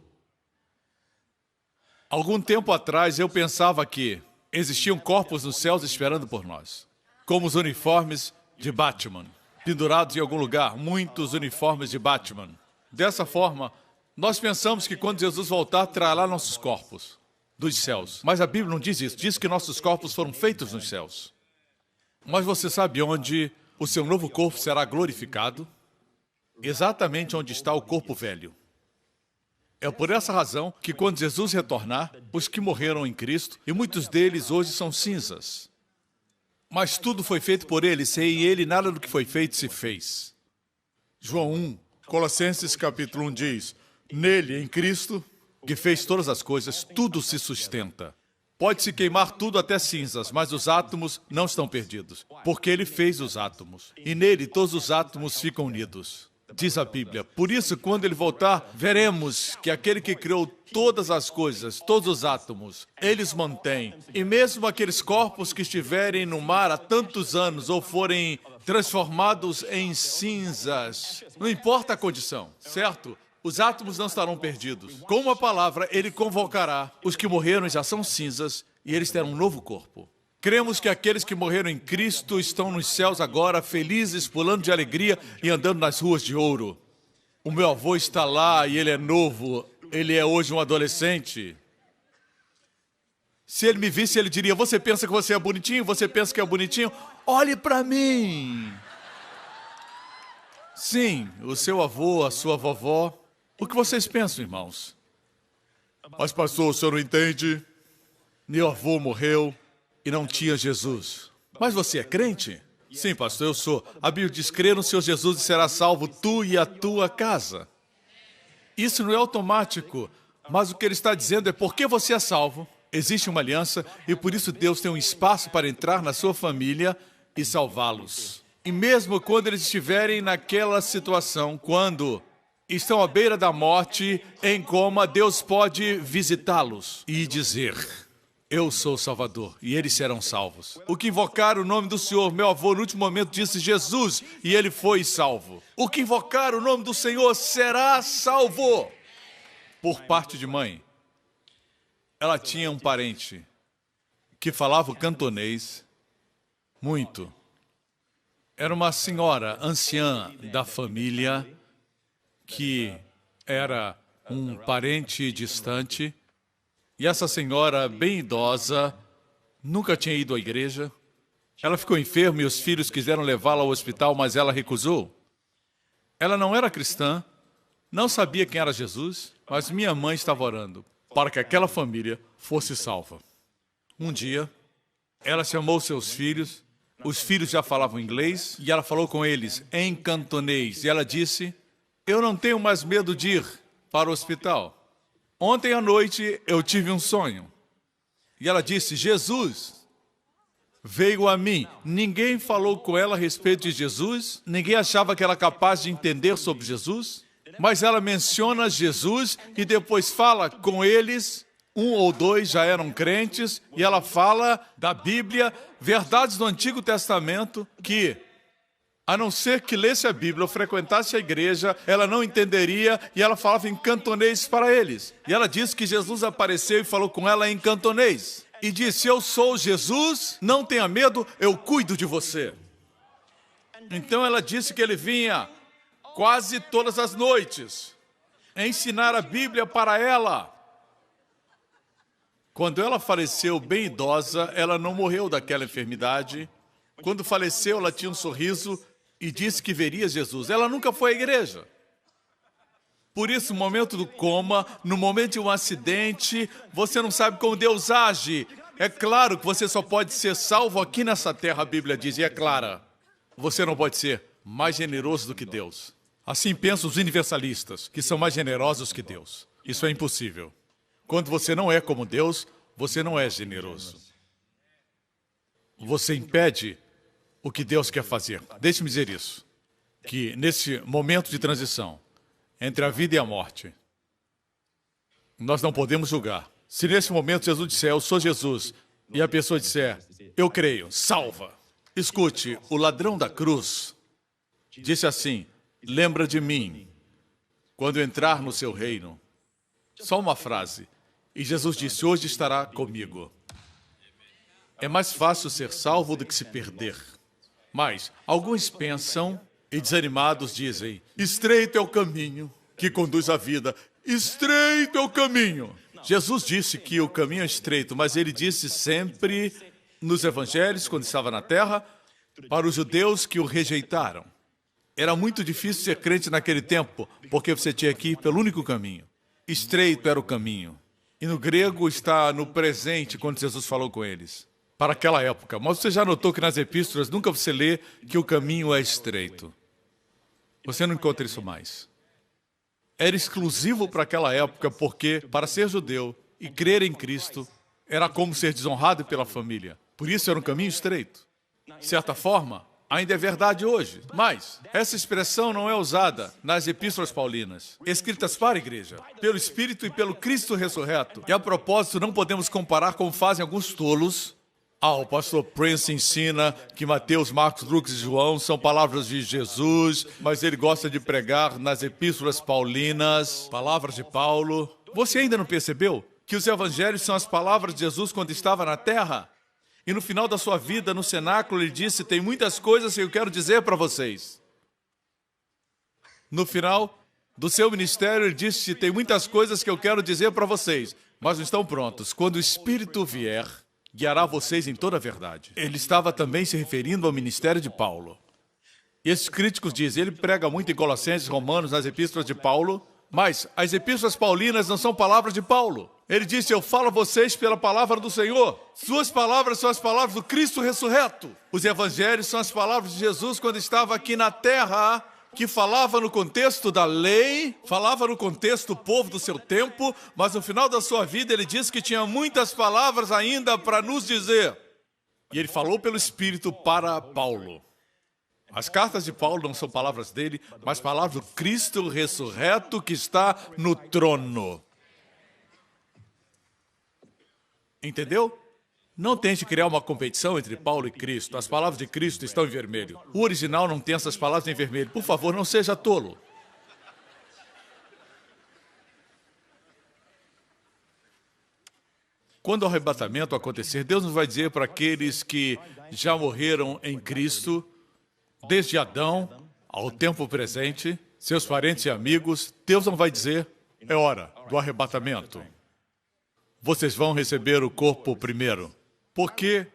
Algum tempo atrás, eu pensava que existiam corpos nos céus esperando por nós, como os uniformes de Batman, pendurados em algum lugar, muitos uniformes de Batman. Dessa forma, nós pensamos que quando Jesus voltar, trará nossos corpos dos céus. Mas a Bíblia não diz isso, diz que nossos corpos foram feitos nos céus. Mas você sabe onde o seu novo corpo será glorificado? Exatamente onde está o corpo velho. É por essa razão que quando Jesus retornar, os que morreram em Cristo, e muitos deles hoje são cinzas. Mas tudo foi feito por ele, sem ele nada do que foi feito se fez. João 1, Colossenses capítulo 1 diz, nele, em Cristo, que fez todas as coisas, tudo se sustenta. Pode-se queimar tudo até cinzas, mas os átomos não estão perdidos, porque ele fez os átomos. E nele todos os átomos ficam unidos. Diz a Bíblia, por isso, quando ele voltar, veremos que aquele que criou todas as coisas, todos os átomos, eles mantêm. E mesmo aqueles corpos que estiverem no mar há tantos anos ou forem transformados em cinzas, não importa a condição, certo? Os átomos não estarão perdidos. Com uma palavra, ele convocará os que morreram e já são cinzas e eles terão um novo corpo. Cremos que aqueles que morreram em Cristo estão nos céus agora, felizes, pulando de alegria e andando nas ruas de ouro. O meu avô está lá e ele é novo, ele é hoje um adolescente. Se ele me visse, ele diria, você pensa que você é bonitinho? Você pensa que é bonitinho? Olhe para mim! Sim, o seu avô, a sua vovó. O que vocês pensam, irmãos? Mas, pastor, o senhor não entende? Meu avô morreu e não tinha Jesus. Mas você é crente? Sim, pastor, eu sou. A Bíblia diz, crê no Senhor Jesus e será salvo tu e a tua casa. Isso não é automático, mas o que ele está dizendo é porque você é salvo, existe uma aliança e por isso Deus tem um espaço para entrar na sua família e salvá-los. E mesmo quando eles estiverem naquela situação, quando estão à beira da morte, em coma, Deus pode visitá-los e dizer, eu sou o Salvador, e eles serão salvos. O que invocar o nome do Senhor, meu avô no último momento disse Jesus, e ele foi salvo. O que invocar o nome do Senhor será salvo. Por parte de mãe, ela tinha um parente que falava o cantonês muito. Era uma senhora anciã da família que era um parente distante. E essa senhora, bem idosa, nunca tinha ido à igreja. Ela ficou enferma e os filhos quiseram levá-la ao hospital, mas ela recusou. Ela não era cristã, não sabia quem era Jesus, mas minha mãe estava orando para que aquela família fosse salva. Um dia, ela chamou seus filhos, os filhos já falavam inglês, e ela falou com eles em cantonês. E ela disse, eu não tenho mais medo de ir para o hospital. Ontem à noite eu tive um sonho. E ela disse, Jesus veio a mim. Ninguém falou com ela a respeito de Jesus, ninguém achava que ela era capaz de entender sobre Jesus, mas ela menciona Jesus e depois fala com eles, um ou dois já eram crentes, e ela fala da Bíblia, verdades do Antigo Testamento, que, a não ser que lesse a Bíblia ou frequentasse a igreja, ela não entenderia, e ela falava em cantonês para eles. E ela disse que Jesus apareceu e falou com ela em cantonês. E disse, eu sou Jesus, não tenha medo, eu cuido de você. Então ela disse que ele vinha quase todas as noites ensinar a Bíblia para ela. Quando ela faleceu bem idosa, ela não morreu daquela enfermidade. Quando faleceu, ela tinha um sorriso e disse que veria Jesus. Ela nunca foi à igreja. Por isso, no momento do coma, no momento de um acidente, você não sabe como Deus age. É claro que você só pode ser salvo aqui nessa terra, a Bíblia diz, e é clara. Você não pode ser mais generoso do que Deus. Assim pensam os universalistas, que são mais generosos que Deus. Isso é impossível. Quando você não é como Deus, você não é generoso. Você impede o que Deus quer fazer. Deixe-me dizer isso, que nesse momento de transição, entre a vida e a morte, nós não podemos julgar. Se nesse momento Jesus disser, eu sou Jesus, e a pessoa disser, eu creio, salva. Escute, o ladrão da cruz disse assim, lembra de mim, quando entrar no seu reino. Só uma frase. E Jesus disse, hoje estará comigo. É mais fácil ser salvo do que se perder. Mas alguns pensam e desanimados dizem, estreito é o caminho que conduz à vida. Estreito é o caminho. Jesus disse que o caminho é estreito, mas ele disse sempre nos evangelhos, quando estava na terra, para os judeus que o rejeitaram. Era muito difícil ser crente naquele tempo, porque você tinha que ir pelo único caminho. Estreito era o caminho. E no grego está no presente, quando Jesus falou com eles, para aquela época. Mas você já notou que nas epístolas nunca você lê que o caminho é estreito. Você não encontra isso mais. Era exclusivo para aquela época, porque para ser judeu e crer em Cristo, era como ser desonrado pela família. Por isso era um caminho estreito. De certa forma, ainda é verdade hoje. Mas essa expressão não é usada nas epístolas paulinas, escritas para a igreja, pelo Espírito e pelo Cristo ressurreto. E a propósito, não podemos comparar como fazem alguns tolos. O pastor Prince ensina que Mateus, Marcos, Lucas e João são palavras de Jesus, mas ele gosta de pregar nas epístolas paulinas, palavras de Paulo. Você ainda não percebeu que os evangelhos são as palavras de Jesus quando estava na terra? E no final da sua vida, no cenáculo, ele disse, tem muitas coisas que eu quero dizer para vocês. No final do seu ministério, ele disse, tem muitas coisas que eu quero dizer para vocês, mas não estão prontos. Quando o Espírito vier, guiará vocês em toda a verdade. Ele estava também se referindo ao ministério de Paulo. E esses críticos dizem, ele prega muito em Colossenses, Romanos, nas epístolas de Paulo, mas as epístolas paulinas não são palavras de Paulo. Ele disse, eu falo a vocês pela palavra do Senhor. Suas palavras são as palavras do Cristo ressurreto. Os evangelhos são as palavras de Jesus quando estava aqui na terra, que falava no contexto da lei, falava no contexto do povo do seu tempo, mas no final da sua vida ele disse que tinha muitas palavras ainda para nos dizer. E ele falou pelo Espírito para Paulo. As cartas de Paulo não são palavras dele, mas palavras do Cristo ressurreto que está no trono. Entendeu? Não tente criar uma competição entre Paulo e Cristo. As palavras de Cristo estão em vermelho. O original não tem essas palavras em vermelho. Por favor, não seja tolo. Quando o arrebatamento acontecer, Deus nos vai dizer para aqueles que já morreram em Cristo, desde Adão ao tempo presente, seus parentes e amigos, Deus não vai dizer, é hora do arrebatamento. Vocês vão receber o corpo primeiro. Porque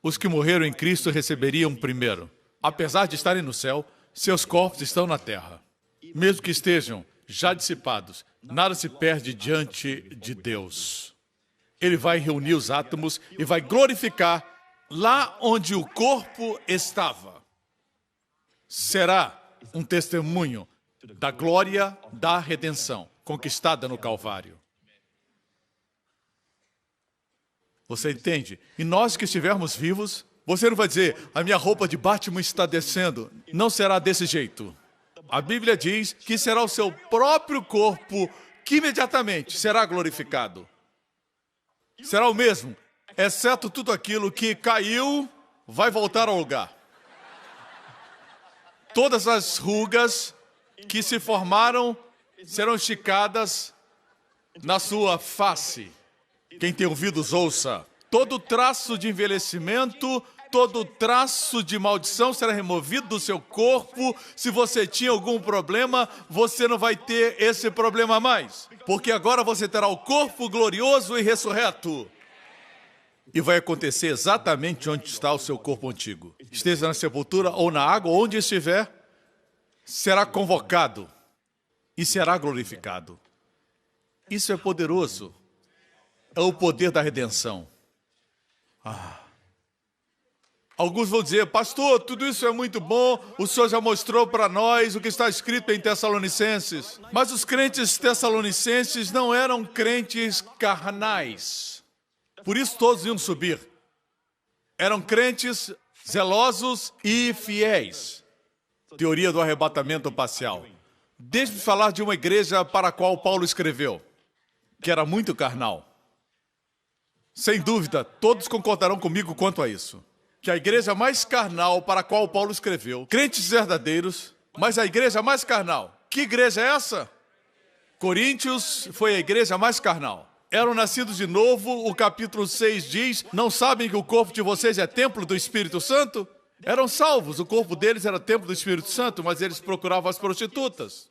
os que morreram em Cristo receberiam primeiro. Apesar de estarem no céu, seus corpos estão na terra. mesmo que estejam já dissipados, nada se perde diante de Deus. Ele vai reunir os átomos e vai glorificar lá onde o corpo estava. Será um testemunho da glória da redenção conquistada no Calvário. Você entende? E nós que estivermos vivos, você não vai dizer, a minha roupa de Batman está descendo. Não será desse jeito. A Bíblia diz que será o seu próprio corpo que imediatamente será glorificado. Será o mesmo, exceto tudo aquilo que caiu, vai voltar ao lugar. Todas as rugas que se formaram serão esticadas na sua face. Quem tem ouvidos, ouça. Todo traço de envelhecimento, todo traço de maldição será removido do seu corpo. Se você tinha algum problema, você não vai ter esse problema mais. Porque agora você terá o corpo glorioso e ressurreto. E vai acontecer exatamente onde está o seu corpo antigo. Esteja na sepultura ou na água, onde estiver, será convocado e será glorificado. Isso é poderoso. É o poder da redenção. Alguns vão dizer, pastor, tudo isso é muito bom, o senhor já mostrou para nós o que está escrito em Tessalonicenses. Mas os crentes tessalonicenses não eram crentes carnais. Por isso todos iam subir. Eram crentes zelosos e fiéis. Teoria do arrebatamento parcial. Deixe-me falar de uma igreja para a qual Paulo escreveu, que era muito carnal. Sem dúvida, todos concordarão comigo quanto a isso. Que a igreja mais carnal para a qual Paulo escreveu, crentes verdadeiros, mas a igreja mais carnal. Que igreja é essa? Coríntios foi a igreja mais carnal. Eram nascidos de novo, o capítulo 6 diz, não sabem que o corpo de vocês é templo do Espírito Santo? Eram salvos, o corpo deles era templo do Espírito Santo, mas eles procuravam as prostitutas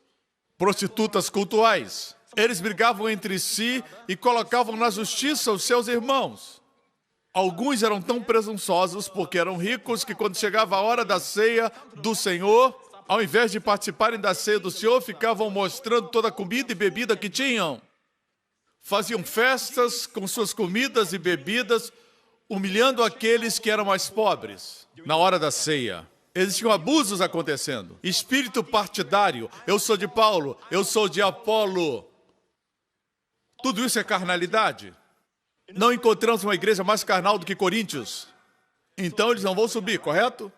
cultuais. Eles brigavam entre si e colocavam na justiça os seus irmãos. Alguns eram tão presunçosos porque eram ricos que quando chegava a hora da ceia do Senhor, ao invés de participarem da ceia do Senhor, ficavam mostrando toda a comida e bebida que tinham. Faziam festas com suas comidas e bebidas, humilhando aqueles que eram mais pobres. Na hora da ceia, existiam abusos acontecendo. Espírito partidário, eu sou de Paulo, eu sou de Apolo. Tudo isso é carnalidade. Não encontramos uma igreja mais carnal do que Coríntios. Então eles não vão subir, correto?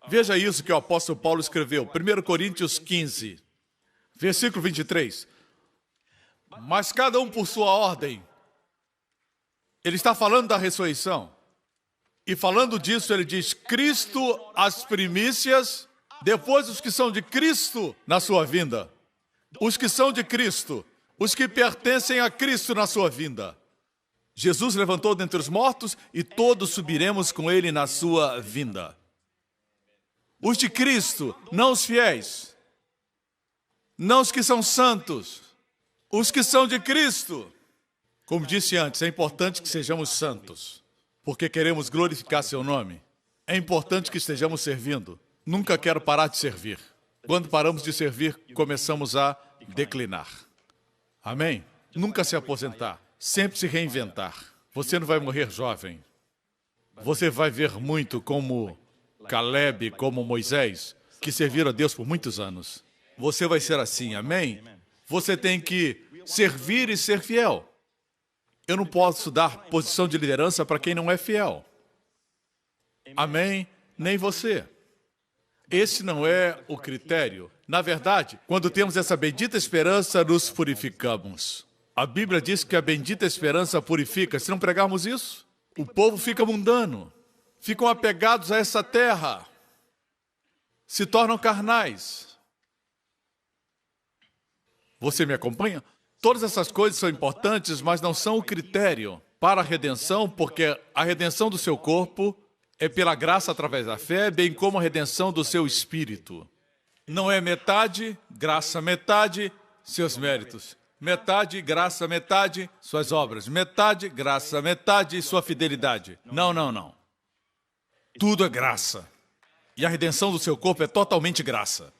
Veja isso que o apóstolo Paulo escreveu, 1 Coríntios 15, versículo 23. Mas cada um por sua ordem. Ele está falando da ressurreição. E falando disso, ele diz, Cristo as primícias, depois os que são de Cristo na sua vinda. Os que são de Cristo, os que pertencem a Cristo na sua vinda. Jesus levantou dentre os mortos e todos subiremos com ele na sua vinda. Os de Cristo, não os fiéis, não os que são santos, os que são de Cristo. Como disse antes, é importante que sejamos santos, porque queremos glorificar seu nome. É importante que estejamos servindo. Nunca quero parar de servir. Quando paramos de servir, começamos a declinar. Amém? Nunca se aposentar, sempre se reinventar. Você não vai morrer jovem. Você vai ver muito como Caleb, como Moisés, que serviram a Deus por muitos anos. Você vai ser assim, amém? Você tem que servir e ser fiel. Eu não posso dar posição de liderança para quem não é fiel. Amém? Nem você. Esse não é o critério. Na verdade, quando temos essa bendita esperança, nos purificamos. A Bíblia diz que a bendita esperança purifica. Se não pregarmos isso, o povo fica mundano. Ficam apegados a essa terra. Se tornam carnais. Você me acompanha? Todas essas coisas são importantes, mas não são o critério para a redenção, porque a redenção do seu corpo é pela graça através da fé, bem como a redenção do seu espírito. Não é metade, graça, metade, seus méritos. Metade, graça, metade, suas obras. Metade, graça, metade, sua fidelidade. Não, não, não. Tudo é graça. E a redenção do seu corpo é totalmente graça.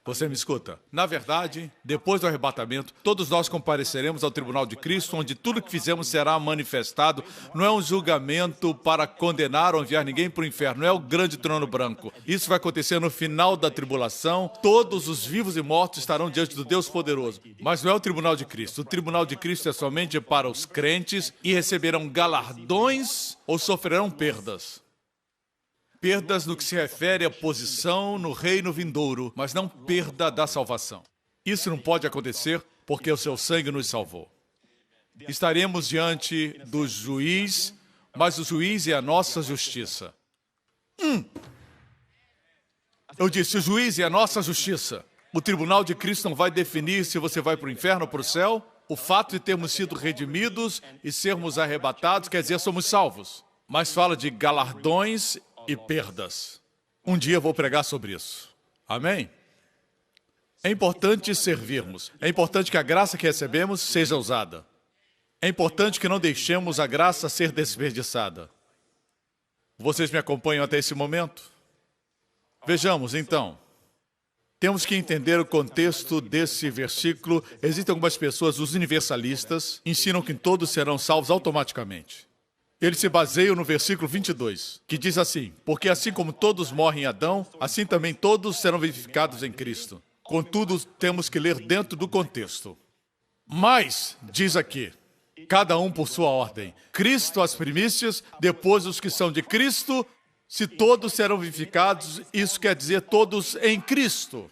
Você me escuta? Na verdade, depois do arrebatamento, todos nós compareceremos ao tribunal de Cristo, onde tudo que fizemos será manifestado. Não é um julgamento para condenar ou enviar ninguém para o inferno. Não é o grande trono branco. Isso vai acontecer no final da tribulação. Todos os vivos e mortos estarão diante do Deus poderoso. Mas não é o tribunal de Cristo. O tribunal de Cristo é somente para os crentes e receberão galardões ou sofrerão perdas. Perdas no que se refere à posição no reino vindouro, mas não perda da salvação. Isso não pode acontecer porque o seu sangue nos salvou. Estaremos diante do juiz, mas o juiz é a nossa justiça. Eu disse, o juiz é a nossa justiça. O tribunal de Cristo não vai definir se você vai para o inferno ou para o céu. O fato de termos sido redimidos e sermos arrebatados quer dizer somos salvos. Mas fala de galardões e perdas. Um dia eu vou pregar sobre isso. Amém? É importante servirmos. É importante que a graça que recebemos seja usada. É importante que não deixemos a graça ser desperdiçada. Vocês me acompanham até esse momento? Vejamos, então. Temos que entender o contexto desse versículo. Existem algumas pessoas, os universalistas, ensinam que todos serão salvos automaticamente. Eles se baseiam no versículo 22, que diz assim, porque assim como todos morrem em Adão, assim também todos serão vivificados em Cristo. Contudo, temos que ler dentro do contexto. Mas, diz aqui, cada um por sua ordem. Cristo as primícias, depois os que são de Cristo. Se todos serão vivificados, isso quer dizer todos em Cristo.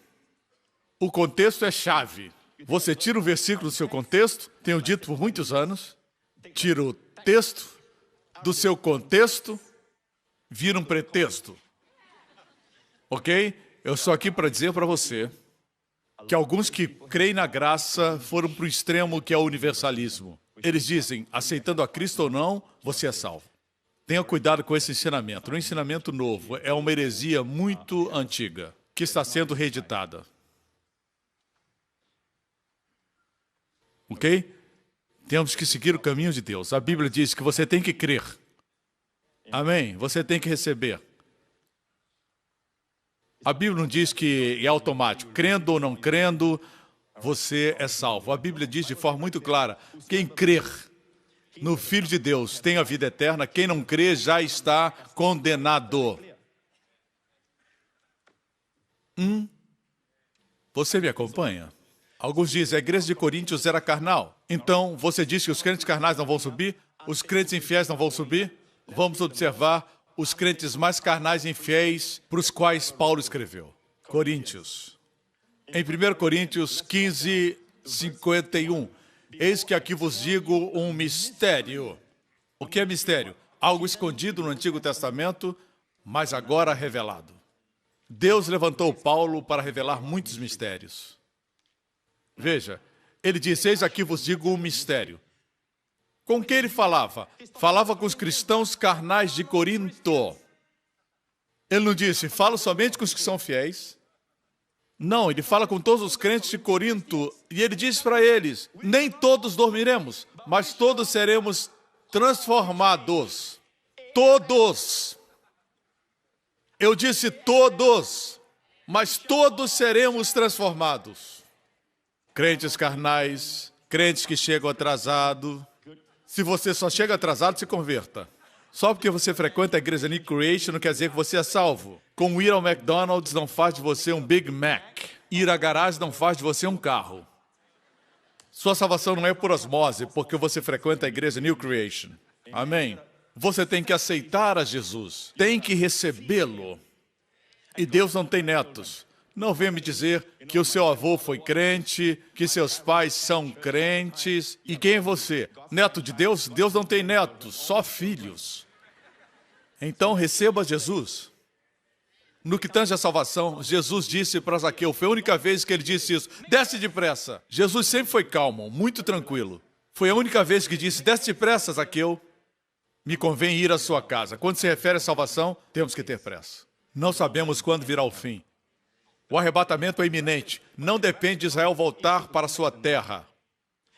O contexto é chave. Você tira o versículo do seu contexto, tenho dito por muitos anos, tira o texto do seu contexto, vira um pretexto. Ok? Eu estou aqui para dizer para você que alguns que creem na graça foram para o extremo que é o universalismo. Eles dizem, aceitando a Cristo ou não, você é salvo. Tenha cuidado com esse ensinamento. Um ensinamento novo é uma heresia muito antiga, que está sendo reeditada. Ok? Temos que seguir o caminho de Deus. A Bíblia diz que você tem que crer. Amém? Você tem que receber. A Bíblia não diz que é automático. Crendo ou não crendo, você é salvo. A Bíblia diz de forma muito clara, quem crer no Filho de Deus tem a vida eterna, quem não crê já está condenado. Você me acompanha? Alguns dizem, a igreja de Coríntios era carnal. Então, você diz que os crentes carnais não vão subir? Os crentes infiéis não vão subir? Vamos observar os crentes mais carnais e infiéis para os quais Paulo escreveu. Coríntios. Em 1 Coríntios 15, 51. Eis que aqui vos digo um mistério. O que é mistério? Algo escondido no Antigo Testamento, mas agora revelado. Deus levantou Paulo para revelar muitos mistérios. Veja, ele disse, eis aqui vos digo um mistério. Com quem ele falava? Falava com os cristãos carnais de Corinto. Ele não disse, falo somente com os que são fiéis. Não, ele fala com todos os crentes de Corinto. E ele diz para eles, nem todos dormiremos, mas todos seremos transformados. Todos. Eu disse todos, mas todos seremos transformados. Crentes carnais, crentes que chegam atrasados. Se você só chega atrasado, se converta. Só porque você frequenta a igreja New Creation não quer dizer que você é salvo. Como ir ao McDonald's não faz de você um Big Mac. Ir à garagem não faz de você um carro. Sua salvação não é por osmose, porque você frequenta a igreja New Creation. Amém? Você tem que aceitar a Jesus. Tem que recebê-lo. E Deus não tem netos. Não venha me dizer que o seu avô foi crente, que seus pais são crentes. E quem é você? Neto de Deus? Deus não tem netos, só filhos. Então receba Jesus. No que tange a salvação, Jesus disse para Zaqueu, foi a única vez que ele disse isso, desce depressa. Jesus sempre foi calmo, muito tranquilo. Foi a única vez que disse, desce depressa, Zaqueu, me convém ir à sua casa. Quando se refere à salvação, temos que ter pressa. Não sabemos quando virá o fim. O arrebatamento é iminente. Não depende de Israel voltar para sua terra.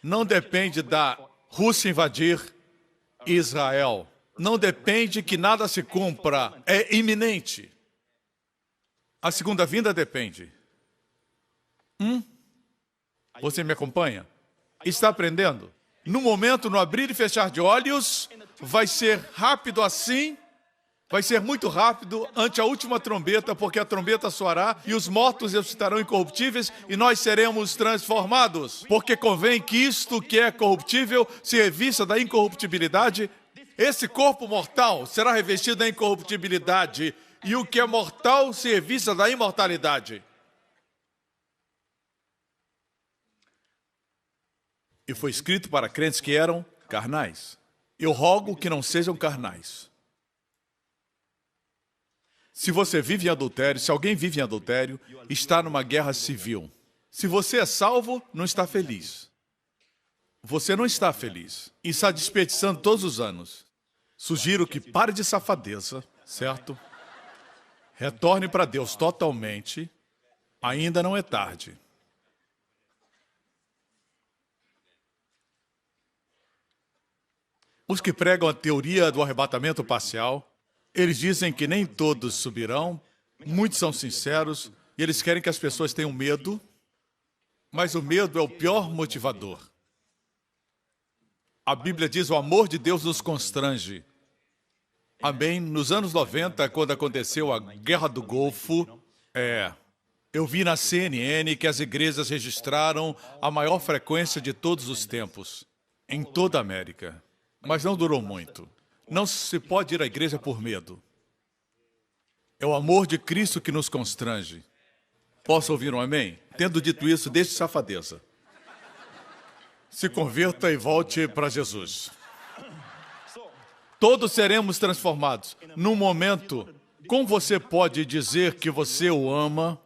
Não depende da Rússia invadir Israel. Não depende que nada se cumpra. É iminente. A segunda vinda depende. Você me acompanha? Está aprendendo? No momento, no abrir e fechar de olhos, vai ser rápido assim, vai ser muito rápido ante a última trombeta, porque a trombeta soará e os mortos estarão incorruptíveis e nós seremos transformados. Porque convém que isto que é corruptível se revista da incorruptibilidade. Esse corpo mortal será revestido da incorruptibilidade e o que é mortal se revista da imortalidade. E foi escrito para crentes que eram carnais. Eu rogo que não sejam carnais. Se você vive em adultério, se alguém vive em adultério, está numa guerra civil. Se você é salvo, não está feliz. Você não está feliz. E está desperdiçando todos os anos. Sugiro que pare de safadeza, certo? Retorne para Deus totalmente. Ainda não é tarde. Os que pregam a teoria do arrebatamento parcial, eles dizem que nem todos subirão, muitos são sinceros, e eles querem que as pessoas tenham medo, mas o medo é o pior motivador. A Bíblia diz: o amor de Deus nos constrange. Amém? Nos anos 90, quando aconteceu a Guerra do Golfo, eu vi na CNN que as igrejas registraram a maior frequência de todos os tempos, em toda a América. Mas não durou muito. Não se pode ir à igreja por medo. É o amor de Cristo que nos constrange. Posso ouvir um amém? Tendo dito isso, deixe safadeza. Se converta e volte para Jesus. Todos seremos transformados. Num momento, como você pode dizer que você o ama,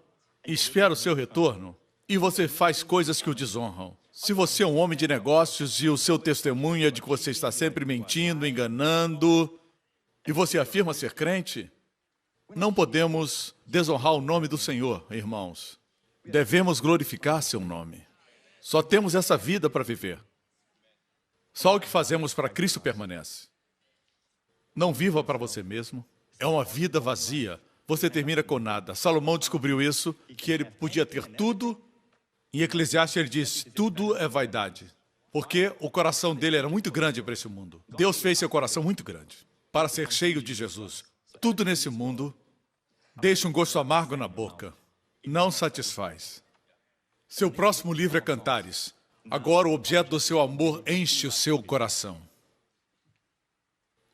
espera o seu retorno, e você faz coisas que o desonram? Se você é um homem de negócios e o seu testemunho é de que você está sempre mentindo, enganando, e você afirma ser crente, não podemos desonrar o nome do Senhor, irmãos. Devemos glorificar seu nome. Só temos essa vida para viver. Só o que fazemos para Cristo permanece. Não viva para você mesmo. É uma vida vazia. Você termina com nada. Salomão descobriu isso, que ele podia ter tudo. Em Eclesiastes ele diz: tudo é vaidade. Porque o coração dele era muito grande para esse mundo. Deus fez seu coração muito grande para ser cheio de Jesus. Tudo nesse mundo deixa um gosto amargo na boca. Não satisfaz. Seu próximo livro é Cantares. Agora o objeto do seu amor enche o seu coração.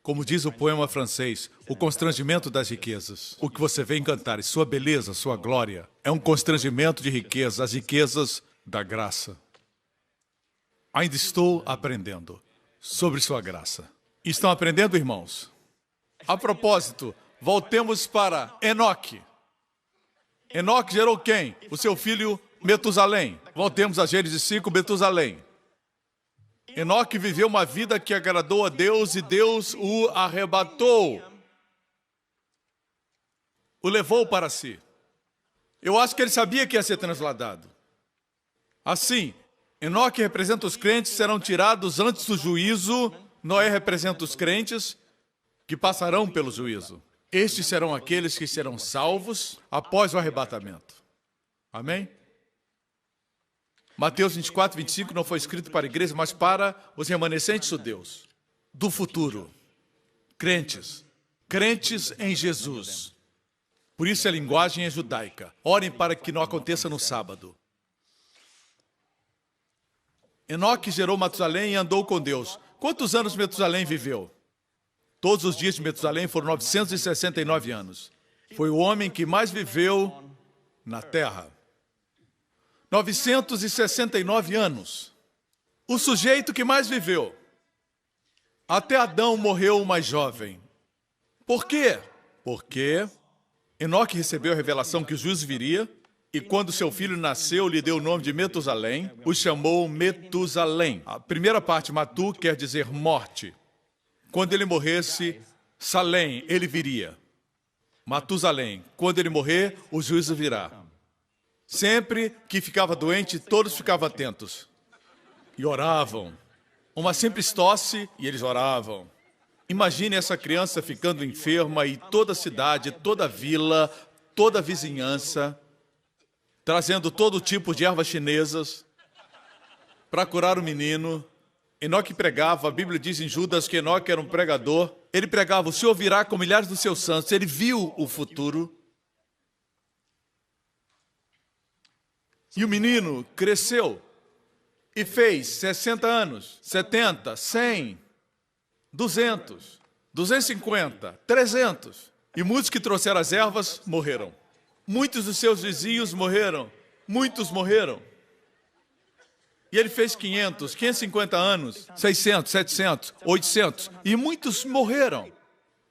Como diz o poema francês, o constrangimento das riquezas. O que você vê em Cantares, sua beleza, sua glória, é um constrangimento de riqueza, as riquezas da graça. Ainda estou aprendendo sobre sua graça. Estão aprendendo, irmãos? A propósito, voltemos para Enoque. Enoque gerou quem? O seu filho Metusalém. Voltemos a Gênesis 5, Metusalém. Enoque viveu uma vida que agradou a Deus e Deus o arrebatou. O levou para si. Eu acho que ele sabia que ia ser transladado. Assim, Enoque representa os crentes que serão tirados antes do juízo. Noé representa os crentes que passarão pelo juízo. Estes serão aqueles que serão salvos após o arrebatamento. Amém? Mateus 24, 25 não foi escrito para a igreja, mas para os remanescentes judeus do futuro. Crentes. Crentes em Jesus. Por isso a linguagem é judaica. Orem para que não aconteça no sábado. Enoque gerou Matusalém e andou com Deus. Quantos anos Metusalém viveu? Todos os dias de Metusalém foram 969 anos. Foi o homem que mais viveu na terra. 969 anos. O sujeito que mais viveu. Até Adão morreu o mais jovem. Por quê? Porque Enoque recebeu a revelação que o juízo viria, e quando seu filho nasceu, lhe deu o nome de Metusalém, o chamou Metusalém. A primeira parte, Matu, quer dizer morte. Quando ele morresse, Salém, ele viria. Matusalém, quando ele morrer, o juízo virá. Sempre que ficava doente, todos ficavam atentos. E oravam. Uma simples tosse e eles oravam. Imagine essa criança ficando enferma e toda a cidade, toda a vila, toda a vizinhança, trazendo todo tipo de ervas chinesas para curar o menino. Enoque pregava, a Bíblia diz em Judas que Enoque era um pregador. Ele pregava, o Senhor virá com milhares dos seus santos. Ele viu o futuro. E o menino cresceu e fez 60 anos, 70, 100, 200, 250, 300. E muitos que trouxeram as ervas morreram. Muitos dos seus vizinhos morreram. Muitos morreram. E ele fez 500, 550 anos, 600, 700, 800. E muitos morreram.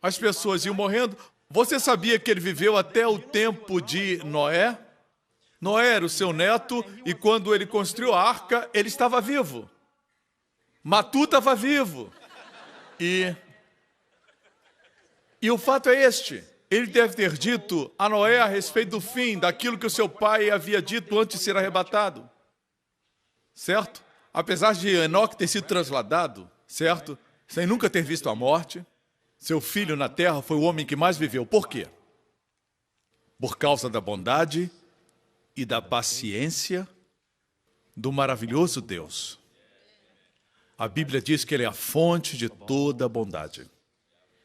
As pessoas iam morrendo. Você sabia que ele viveu até o tempo de Noé? Noé era o seu neto e quando ele construiu a arca, ele estava vivo. Matu estava vivo. E o fato é este. Ele deve ter dito a Noé a respeito do fim, daquilo que o seu pai havia dito antes de ser arrebatado. Certo? Apesar de Enoque ter sido transladado, certo? Sem nunca ter visto a morte, seu filho na terra foi o homem que mais viveu. Por quê? Por causa da bondade e da paciência do maravilhoso Deus. A Bíblia diz que Ele é a fonte de toda a bondade.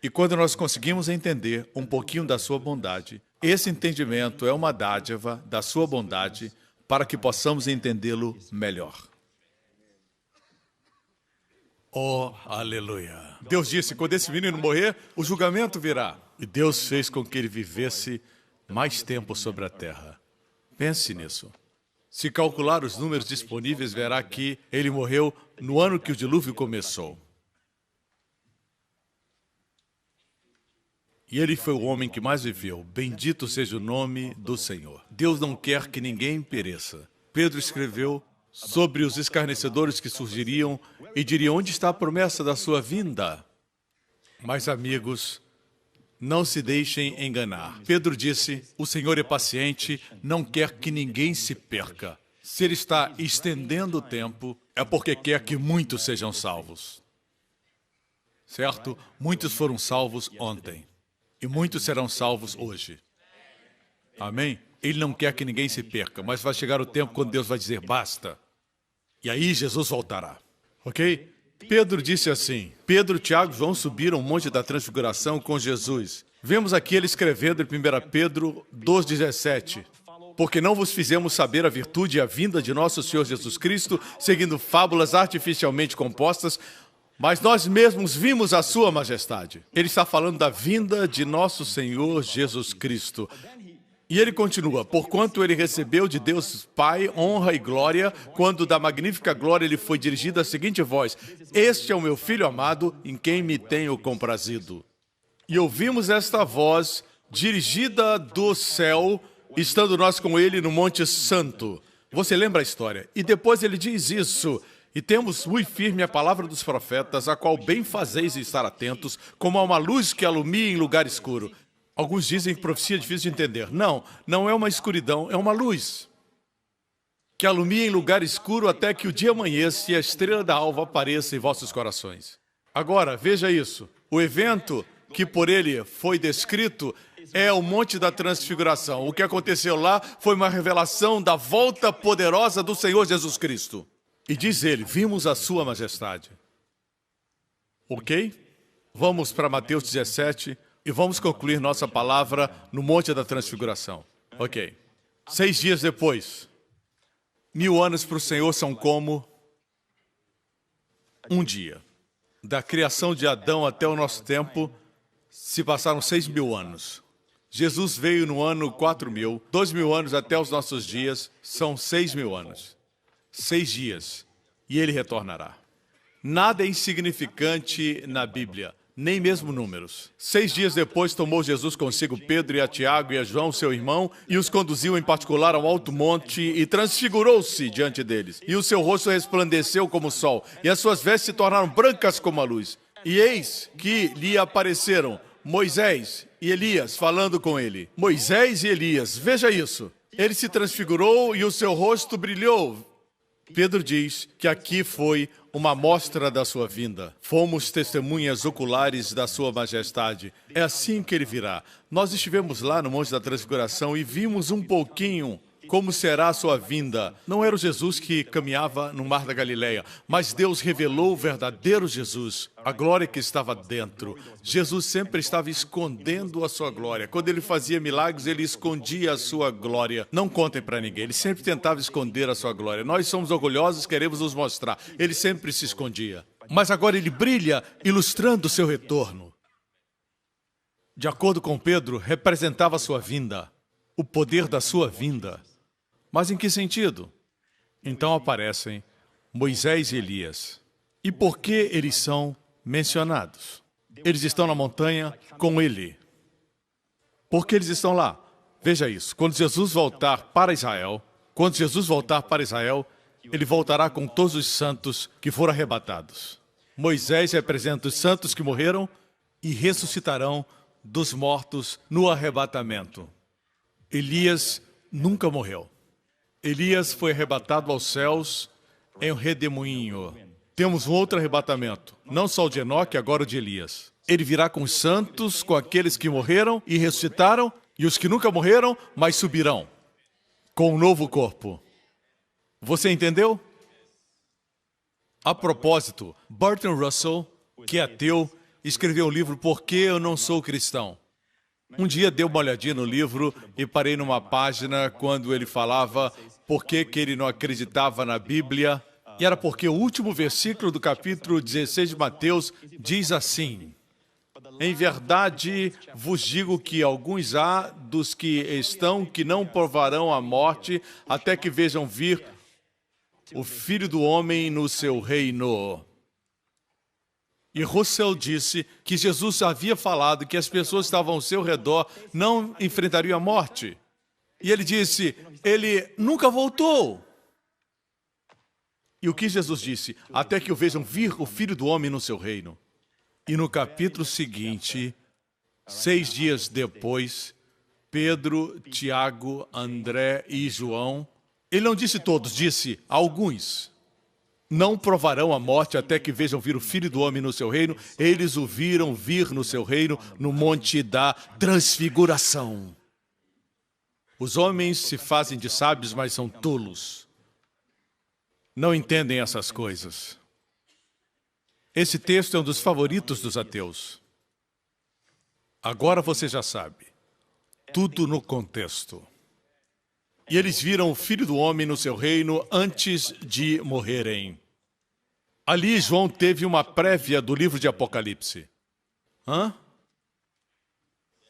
E quando nós conseguimos entender um pouquinho da sua bondade, esse entendimento é uma dádiva da sua bondade para que possamos entendê-lo melhor. Oh, aleluia! Deus disse, quando esse menino morrer, o julgamento virá. E Deus fez com que ele vivesse mais tempo sobre a terra. Pense nisso. Se calcular os números disponíveis, verá que ele morreu no ano que o dilúvio começou. E ele foi o homem que mais viveu. Bendito seja o nome do Senhor. Deus não quer que ninguém pereça. Pedro escreveu sobre os escarnecedores que surgiriam e diriam, onde está a promessa da sua vinda? Mas, amigos, não se deixem enganar. Pedro disse, o Senhor é paciente, não quer que ninguém se perca. Se Ele está estendendo o tempo, é porque quer que muitos sejam salvos. Certo? Muitos foram salvos ontem. E muitos serão salvos hoje. Amém? Ele não quer que ninguém se perca, mas vai chegar o tempo quando Deus vai dizer, basta. E aí Jesus voltará. Ok? Pedro disse assim, Pedro, Tiago e João subiram o monte da transfiguração com Jesus. Vemos aqui ele escrevendo em 1 Pedro 2,17. Porque não vos fizemos saber a virtude e a vinda de nosso Senhor Jesus Cristo, seguindo fábulas artificialmente compostas, mas nós mesmos vimos a sua majestade. Ele está falando da vinda de nosso Senhor Jesus Cristo. E ele continua, porquanto ele recebeu de Deus Pai honra e glória, quando da magnífica glória ele foi dirigido a seguinte voz, este é o meu Filho amado, em quem me tenho comprazido. E ouvimos esta voz dirigida do céu, estando nós com ele no Monte Santo. Você lembra a história? E depois ele diz isso, e temos muito firme a palavra dos profetas, a qual bem fazeis estar atentos, como a uma luz que alumia em lugar escuro. Alguns dizem que profecia é difícil de entender. Não, não é uma escuridão, é uma luz que alumia em lugar escuro até que o dia amanheça e a estrela da alva apareça em vossos corações. Agora, veja isso. O evento que por ele foi descrito é o Monte da Transfiguração. O que aconteceu lá foi uma revelação da volta poderosa do Senhor Jesus Cristo. E diz ele, vimos a sua majestade. Ok? Vamos para Mateus 17 e vamos concluir nossa palavra no Monte da Transfiguração. Ok. 6 dias depois, 1000 anos para o Senhor são como um dia. Da criação de Adão até o nosso tempo, se passaram 6.000 anos. Jesus veio no ano 4000, 2000 anos até os nossos dias, são 6.000 anos. 6 dias, e ele retornará. Nada é insignificante na Bíblia, nem mesmo números. 6 dias depois tomou Jesus consigo Pedro e a Tiago e a João, seu irmão, e os conduziu em particular ao alto monte e transfigurou-se diante deles. E o seu rosto resplandeceu como o sol, e as suas vestes se tornaram brancas como a luz. E eis que lhe apareceram Moisés e Elias falando com ele. Moisés e Elias, veja isso. Ele se transfigurou e o seu rosto brilhou. Pedro diz que aqui foi uma amostra da sua vinda. Fomos testemunhas oculares da sua majestade. É assim que ele virá. Nós estivemos lá no Monte da Transfiguração e vimos um pouquinho como será a sua vinda. Não era o Jesus que caminhava no Mar da Galileia, mas Deus revelou o verdadeiro Jesus, a glória que estava dentro. Jesus sempre estava escondendo a sua glória. Quando ele fazia milagres, ele escondia a sua glória. Não contem para ninguém, ele sempre tentava esconder a sua glória. Nós somos orgulhosos, queremos nos mostrar. Ele sempre se escondia. Mas agora ele brilha, ilustrando o seu retorno. De acordo com Pedro, representava a sua vinda, o poder da sua vinda. Mas em que sentido? Então aparecem Moisés e Elias. E por que eles são mencionados? Eles estão na montanha com ele. Por que eles estão lá? Veja isso. Quando Jesus voltar para Israel, ele voltará com todos os santos que foram arrebatados. Moisés representa os santos que morreram e ressuscitarão dos mortos no arrebatamento. Elias nunca morreu. Elias foi arrebatado aos céus em um redemoinho. Temos um outro arrebatamento, não só o de Enoque, agora o de Elias. Ele virá com os santos, com aqueles que morreram e ressuscitaram, e os que nunca morreram, mas subirão, com um novo corpo. Você entendeu? A propósito, Bertrand Russell, que é ateu, escreveu um livro Por que eu não sou cristão? Um dia dei uma olhadinha no livro e parei numa página quando ele falava por que ele não acreditava na Bíblia. E era porque o último versículo do capítulo 16 de Mateus diz assim: em verdade vos digo que alguns há dos que estão que não provarão a morte até que vejam vir o Filho do Homem no seu reino. E Russell disse que Jesus havia falado que as pessoas que estavam ao seu redor não enfrentariam a morte. E ele disse, ele nunca voltou. E o que Jesus disse? Até que o vejam vir o Filho do Homem no seu reino. E no capítulo seguinte, 6 dias depois, Pedro, Tiago, André e João, ele não disse todos, disse alguns, não provarão a morte até que vejam vir o Filho do Homem no seu reino. Eles o viram vir no seu reino no Monte da Transfiguração. Os homens se fazem de sábios, mas são tolos. Não entendem essas coisas. Esse texto é um dos favoritos dos ateus. Agora você já sabe. Tudo no contexto. E eles viram o Filho do Homem no seu reino antes de morrerem. Ali João teve uma prévia do livro de Apocalipse.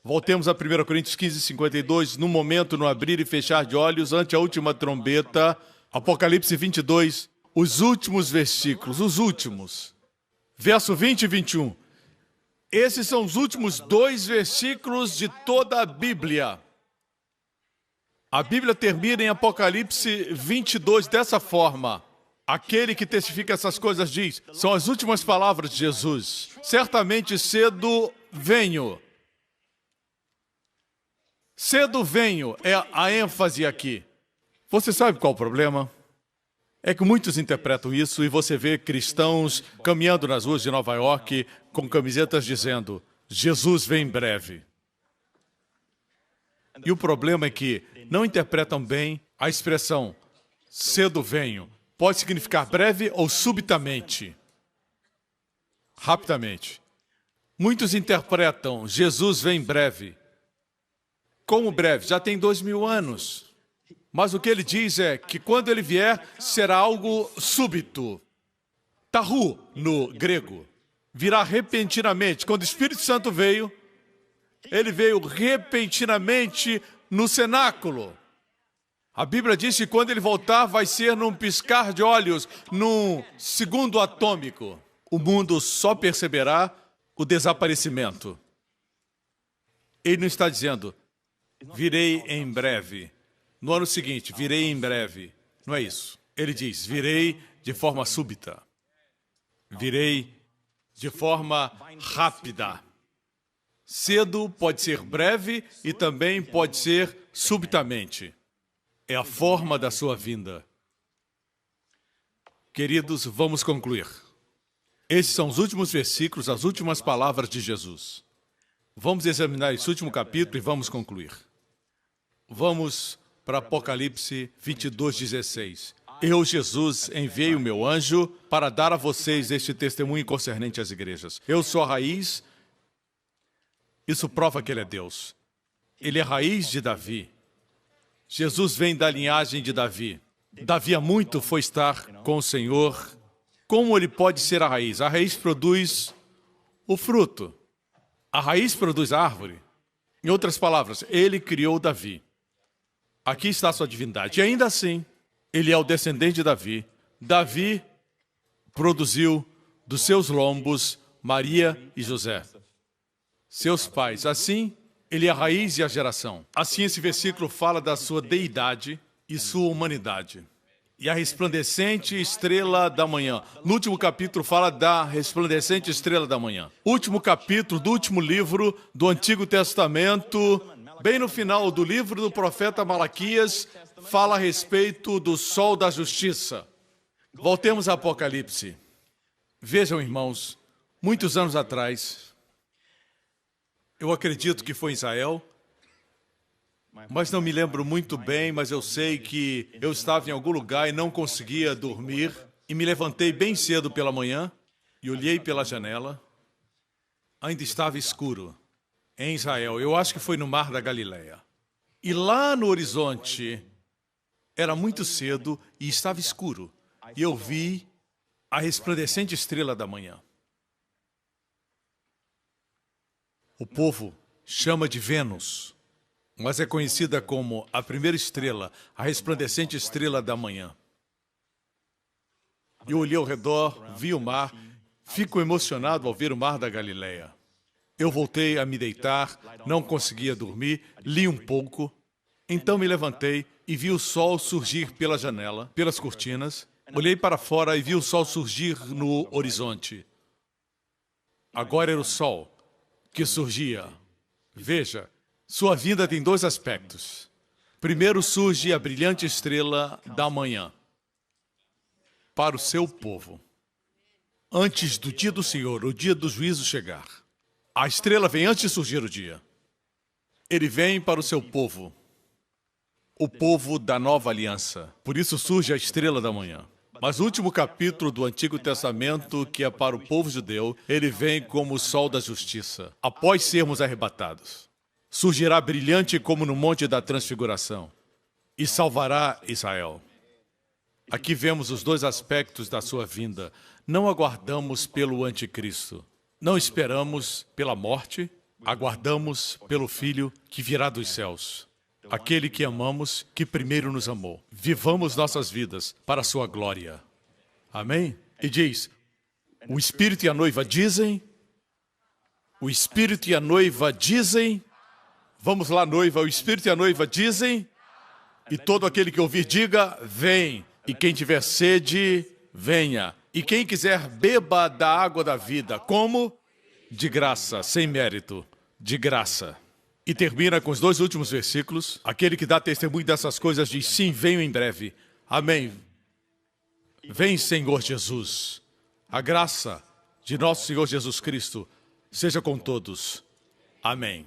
Voltemos a 1 Coríntios 15, 52. No momento, no abrir e fechar de olhos, ante a última trombeta, Apocalipse 22, os últimos versículos, os últimos. Verso 20 e 21. Esses são os últimos 2 versículos de toda a Bíblia. A Bíblia termina em Apocalipse 22 dessa forma. Aquele que testifica essas coisas diz, são as últimas palavras de Jesus. Certamente cedo venho. Cedo venho é a ênfase aqui. Você sabe qual o problema? É que muitos interpretam isso e você vê cristãos caminhando nas ruas de Nova York com camisetas dizendo, Jesus vem em breve. E o problema é que não interpretam bem a expressão cedo venho. Pode significar breve ou subitamente. Rapidamente. Muitos interpretam Jesus vem em breve. Como breve? Já tem 2000 anos. Mas o que ele diz é que quando ele vier, será algo súbito. Tahu, no grego. Virá repentinamente. Quando o Espírito Santo veio, ele veio repentinamente no cenáculo. A Bíblia diz que quando ele voltar, vai ser num piscar de olhos, num segundo atômico. O mundo só perceberá o desaparecimento. Ele não está dizendo, virei em breve. No ano seguinte, virei em breve. Não é isso. Ele diz, virei de forma súbita. Virei de forma rápida. Cedo pode ser breve e também pode ser subitamente. É a forma da sua vinda. Queridos, vamos concluir. Esses são os últimos versículos, as últimas palavras de Jesus. Vamos examinar esse último capítulo e vamos concluir. Vamos para Apocalipse 22:16. Eu, Jesus, enviei o meu anjo para dar a vocês este testemunho concernente às igrejas. Eu sou a raiz. Isso prova que ele é Deus. Ele é a raiz de Davi. Jesus vem da linhagem de Davi. Davi há muito foi estar com o Senhor. Como ele pode ser a raiz? A raiz produz o fruto. A raiz produz a árvore. Em outras palavras, ele criou Davi. Aqui está a sua divindade. E ainda assim, ele é o descendente de Davi. Davi produziu dos seus lombos Maria e José, seus pais. Assim, ele é a raiz e a geração. Assim, esse versículo fala da sua deidade e sua humanidade. E a resplandecente estrela da manhã. No último capítulo fala da resplandecente estrela da manhã. Último capítulo do último livro do Antigo Testamento, bem no final do livro do profeta Malaquias, fala a respeito do sol da justiça. Voltemos a Apocalipse. Vejam, irmãos, muitos anos atrás, eu acredito que foi em Israel, mas não me lembro muito bem, mas eu sei que eu estava em algum lugar e não conseguia dormir, e me levantei bem cedo pela manhã e olhei pela janela. Ainda estava escuro em Israel. Eu acho que foi no Mar da Galileia. E lá no horizonte, era muito cedo e estava escuro. E eu vi a resplandecente estrela da manhã. O povo chama de Vênus, mas é conhecida como a primeira estrela, a resplandecente estrela da manhã. Eu olhei ao redor, vi o mar, fico emocionado ao ver o Mar da Galileia. Eu voltei a me deitar, não conseguia dormir, li um pouco. Então me levantei e vi o sol surgir pela janela, pelas cortinas. Olhei para fora e vi o sol surgir no horizonte. Agora era o sol que surgia. Veja, sua vinda tem dois aspectos. Primeiro surge a brilhante estrela da manhã para o seu povo. Antes do dia do Senhor, o dia do juízo chegar. A estrela vem antes de surgir o dia. Ele vem para o seu povo, o povo da nova aliança. Por isso surge a estrela da manhã. Mas o último capítulo do Antigo Testamento, que é para o povo judeu, ele vem como o sol da justiça, após sermos arrebatados. Surgirá brilhante como no Monte da Transfiguração e salvará Israel. Aqui vemos os dois aspectos da sua vinda. Não aguardamos pelo anticristo. Não esperamos pela morte, aguardamos pelo Filho que virá dos céus. Aquele que amamos, que primeiro nos amou. Vivamos nossas vidas para a sua glória. Amém? E diz, o Espírito e a noiva dizem, o Espírito e a noiva dizem, vamos lá, noiva, o Espírito e a noiva dizem, e todo aquele que ouvir diga, vem. E quem tiver sede, venha. E quem quiser, beba da água da vida. Como? De graça, sem mérito, de graça. E termina com os dois últimos versículos. Aquele que dá testemunho dessas coisas diz, sim, venho em breve. Amém. Vem, Senhor Jesus. A graça de nosso Senhor Jesus Cristo seja com todos. Amém.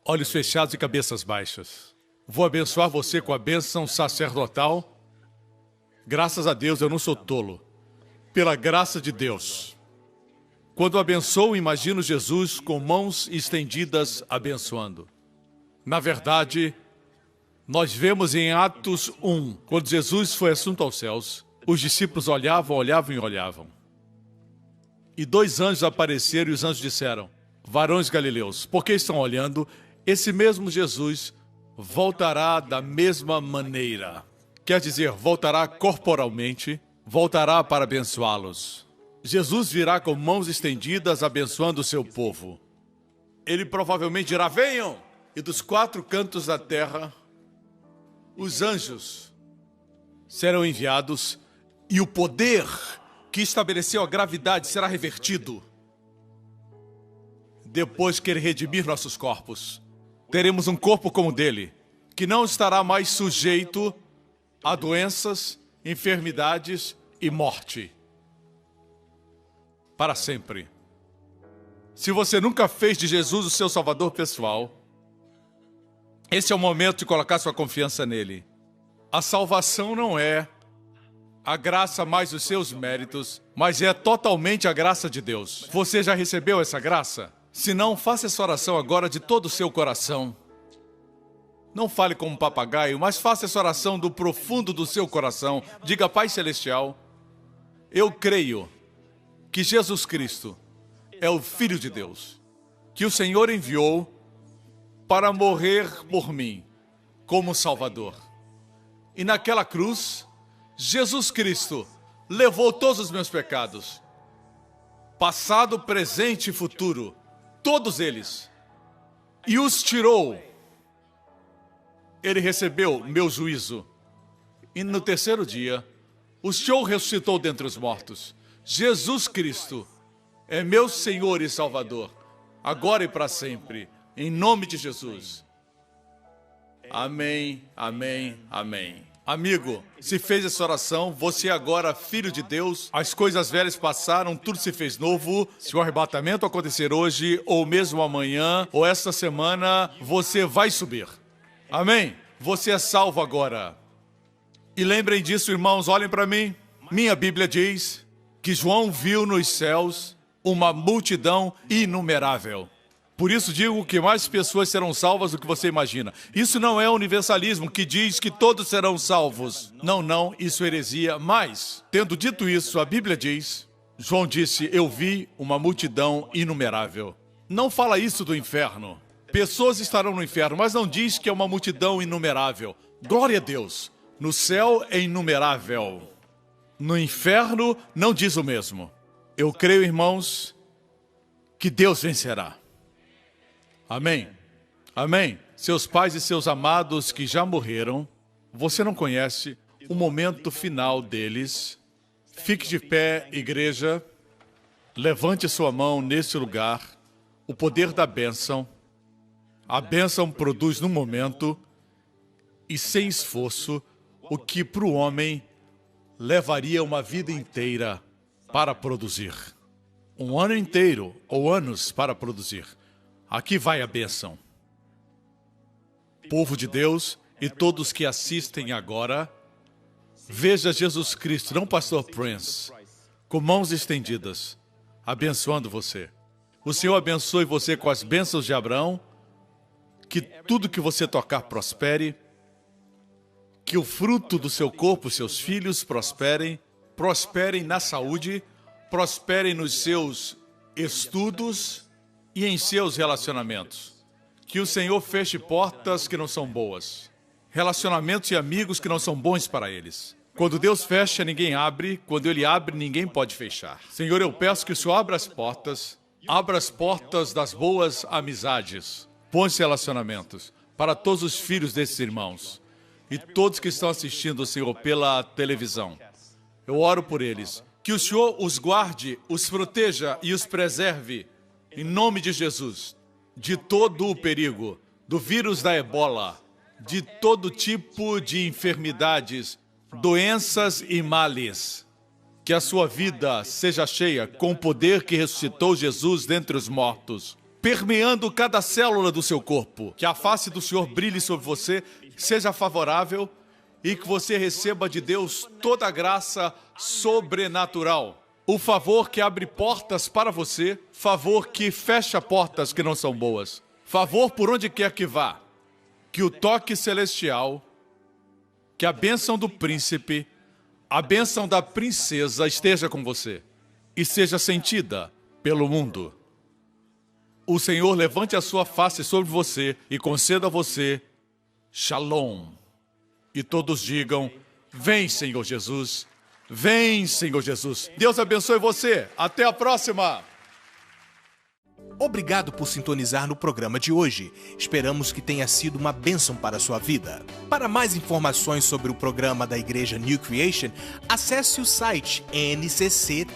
Olhos fechados e cabeças baixas. Vou abençoar você com a bênção sacerdotal. Graças a Deus, eu não sou tolo. Pela graça de Deus. Quando abençoo, imagino Jesus com mãos estendidas abençoando. Na verdade, nós vemos em Atos 1, quando Jesus foi assunto aos céus, os discípulos olhavam e olhavam. E dois anjos apareceram e os anjos disseram, varões galileus, por que estão olhando? Esse mesmo Jesus voltará da mesma maneira. Quer dizer, voltará corporalmente, voltará para abençoá-los. Jesus virá com mãos estendidas abençoando o seu povo. Ele provavelmente dirá, venham! E dos quatro cantos da terra, os anjos serão enviados e o poder que estabeleceu a gravidade será revertido. Depois que ele redimir nossos corpos, teremos um corpo como o dele, que não estará mais sujeito a doenças enfermidades e morte. Para sempre. Se você nunca fez de Jesus o seu Salvador pessoal, esse é o momento de colocar sua confiança nele. A salvação não é a graça mais os seus méritos, mas é totalmente a graça de Deus. Você já recebeu essa graça? Se não, faça essa oração agora de todo o seu coração. Não fale como um papagaio, mas faça essa oração do profundo do seu coração. Diga: Pai Celestial, eu creio que Jesus Cristo é o Filho de Deus, que o Senhor enviou para morrer por mim como Salvador. E naquela cruz, Jesus Cristo levou todos os meus pecados, passado, presente e futuro, todos eles, e os tirou. Ele recebeu meu juízo. E no terceiro dia, o Senhor ressuscitou dentre os mortos. Jesus Cristo é meu Senhor e Salvador, agora e para sempre, em nome de Jesus. Amém, amém, amém. Amigo, se fez essa oração, você agora é filho de Deus, as coisas velhas passaram, tudo se fez novo. Se o arrebatamento acontecer hoje, ou mesmo amanhã, ou esta semana, você vai subir. Amém? Você é salvo agora. E lembrem disso, irmãos, olhem para mim. Minha Bíblia diz que João viu nos céus uma multidão inumerável. Por isso digo que mais pessoas serão salvas do que você imagina. Isso não é universalismo que diz que todos serão salvos. Não, isso é heresia. Mas, tendo dito isso, a Bíblia diz, João disse, eu vi uma multidão inumerável. Não fala isso do inferno. Pessoas estarão no inferno, mas não diz que é uma multidão inumerável. Glória a Deus. No céu é inumerável. No inferno não diz o mesmo. Eu creio, irmãos, que Deus vencerá. Amém? Amém? Seus pais e seus amados que já morreram, você não conhece o momento final deles. Fique de pé, igreja. Levante sua mão nesse lugar. O poder da bênção. A bênção produz num momento e sem esforço o que para o homem levaria uma vida inteira para produzir. Um ano inteiro ou anos para produzir. Aqui vai a bênção. Povo de Deus e todos que assistem agora, veja Jesus Cristo, não Pastor Prince, com mãos estendidas, abençoando você. O Senhor abençoe você com as bênçãos de Abraão, que tudo que você tocar prospere, que o fruto do seu corpo, seus filhos prosperem, prosperem na saúde, prosperem nos seus estudos e em seus relacionamentos. Que o Senhor feche portas que não são boas, relacionamentos e amigos que não são bons para eles. Quando Deus fecha, ninguém abre. Quando Ele abre, ninguém pode fechar. Senhor, eu peço que o Senhor abra as portas das boas amizades, bons relacionamentos, para todos os filhos desses irmãos e todos que estão assistindo, Senhor, pela televisão. Eu oro por eles. Que o Senhor os guarde, os proteja e os preserve, em nome de Jesus, de todo o perigo, do vírus da ebola, de todo tipo de enfermidades, doenças e males. Que a sua vida seja cheia com o poder que ressuscitou Jesus dentre os mortos, permeando cada célula do seu corpo. Que a face do Senhor brilhe sobre você, seja favorável e que você receba de Deus toda a graça sobrenatural. O favor que abre portas para você, favor que fecha portas que não são boas. Favor por onde quer que vá. Que o toque celestial, que a bênção do príncipe, a bênção da princesa esteja com você e seja sentida pelo mundo. O Senhor levante a sua face sobre você e conceda a você Shalom. E todos digam, vem, Senhor Jesus. Vem, Senhor Jesus. Deus abençoe você. Até a próxima. Obrigado por sintonizar no programa de hoje. Esperamos que tenha sido uma bênção para a sua vida. Para mais informações sobre o programa da Igreja New Creation, acesse o site ncctv.org.sg.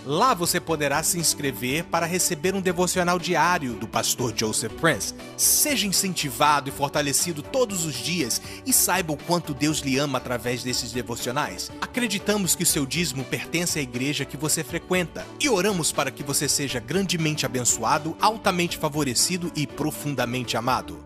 Lá você poderá se inscrever para receber um devocional diário do pastor Joseph Prince. Seja incentivado e fortalecido todos os dias e saiba o quanto Deus lhe ama através desses devocionais. Acreditamos que o seu dízimo pertence à igreja que você frequenta e oramos para que você seja grandemente abençoado, altamente favorecido e profundamente amado.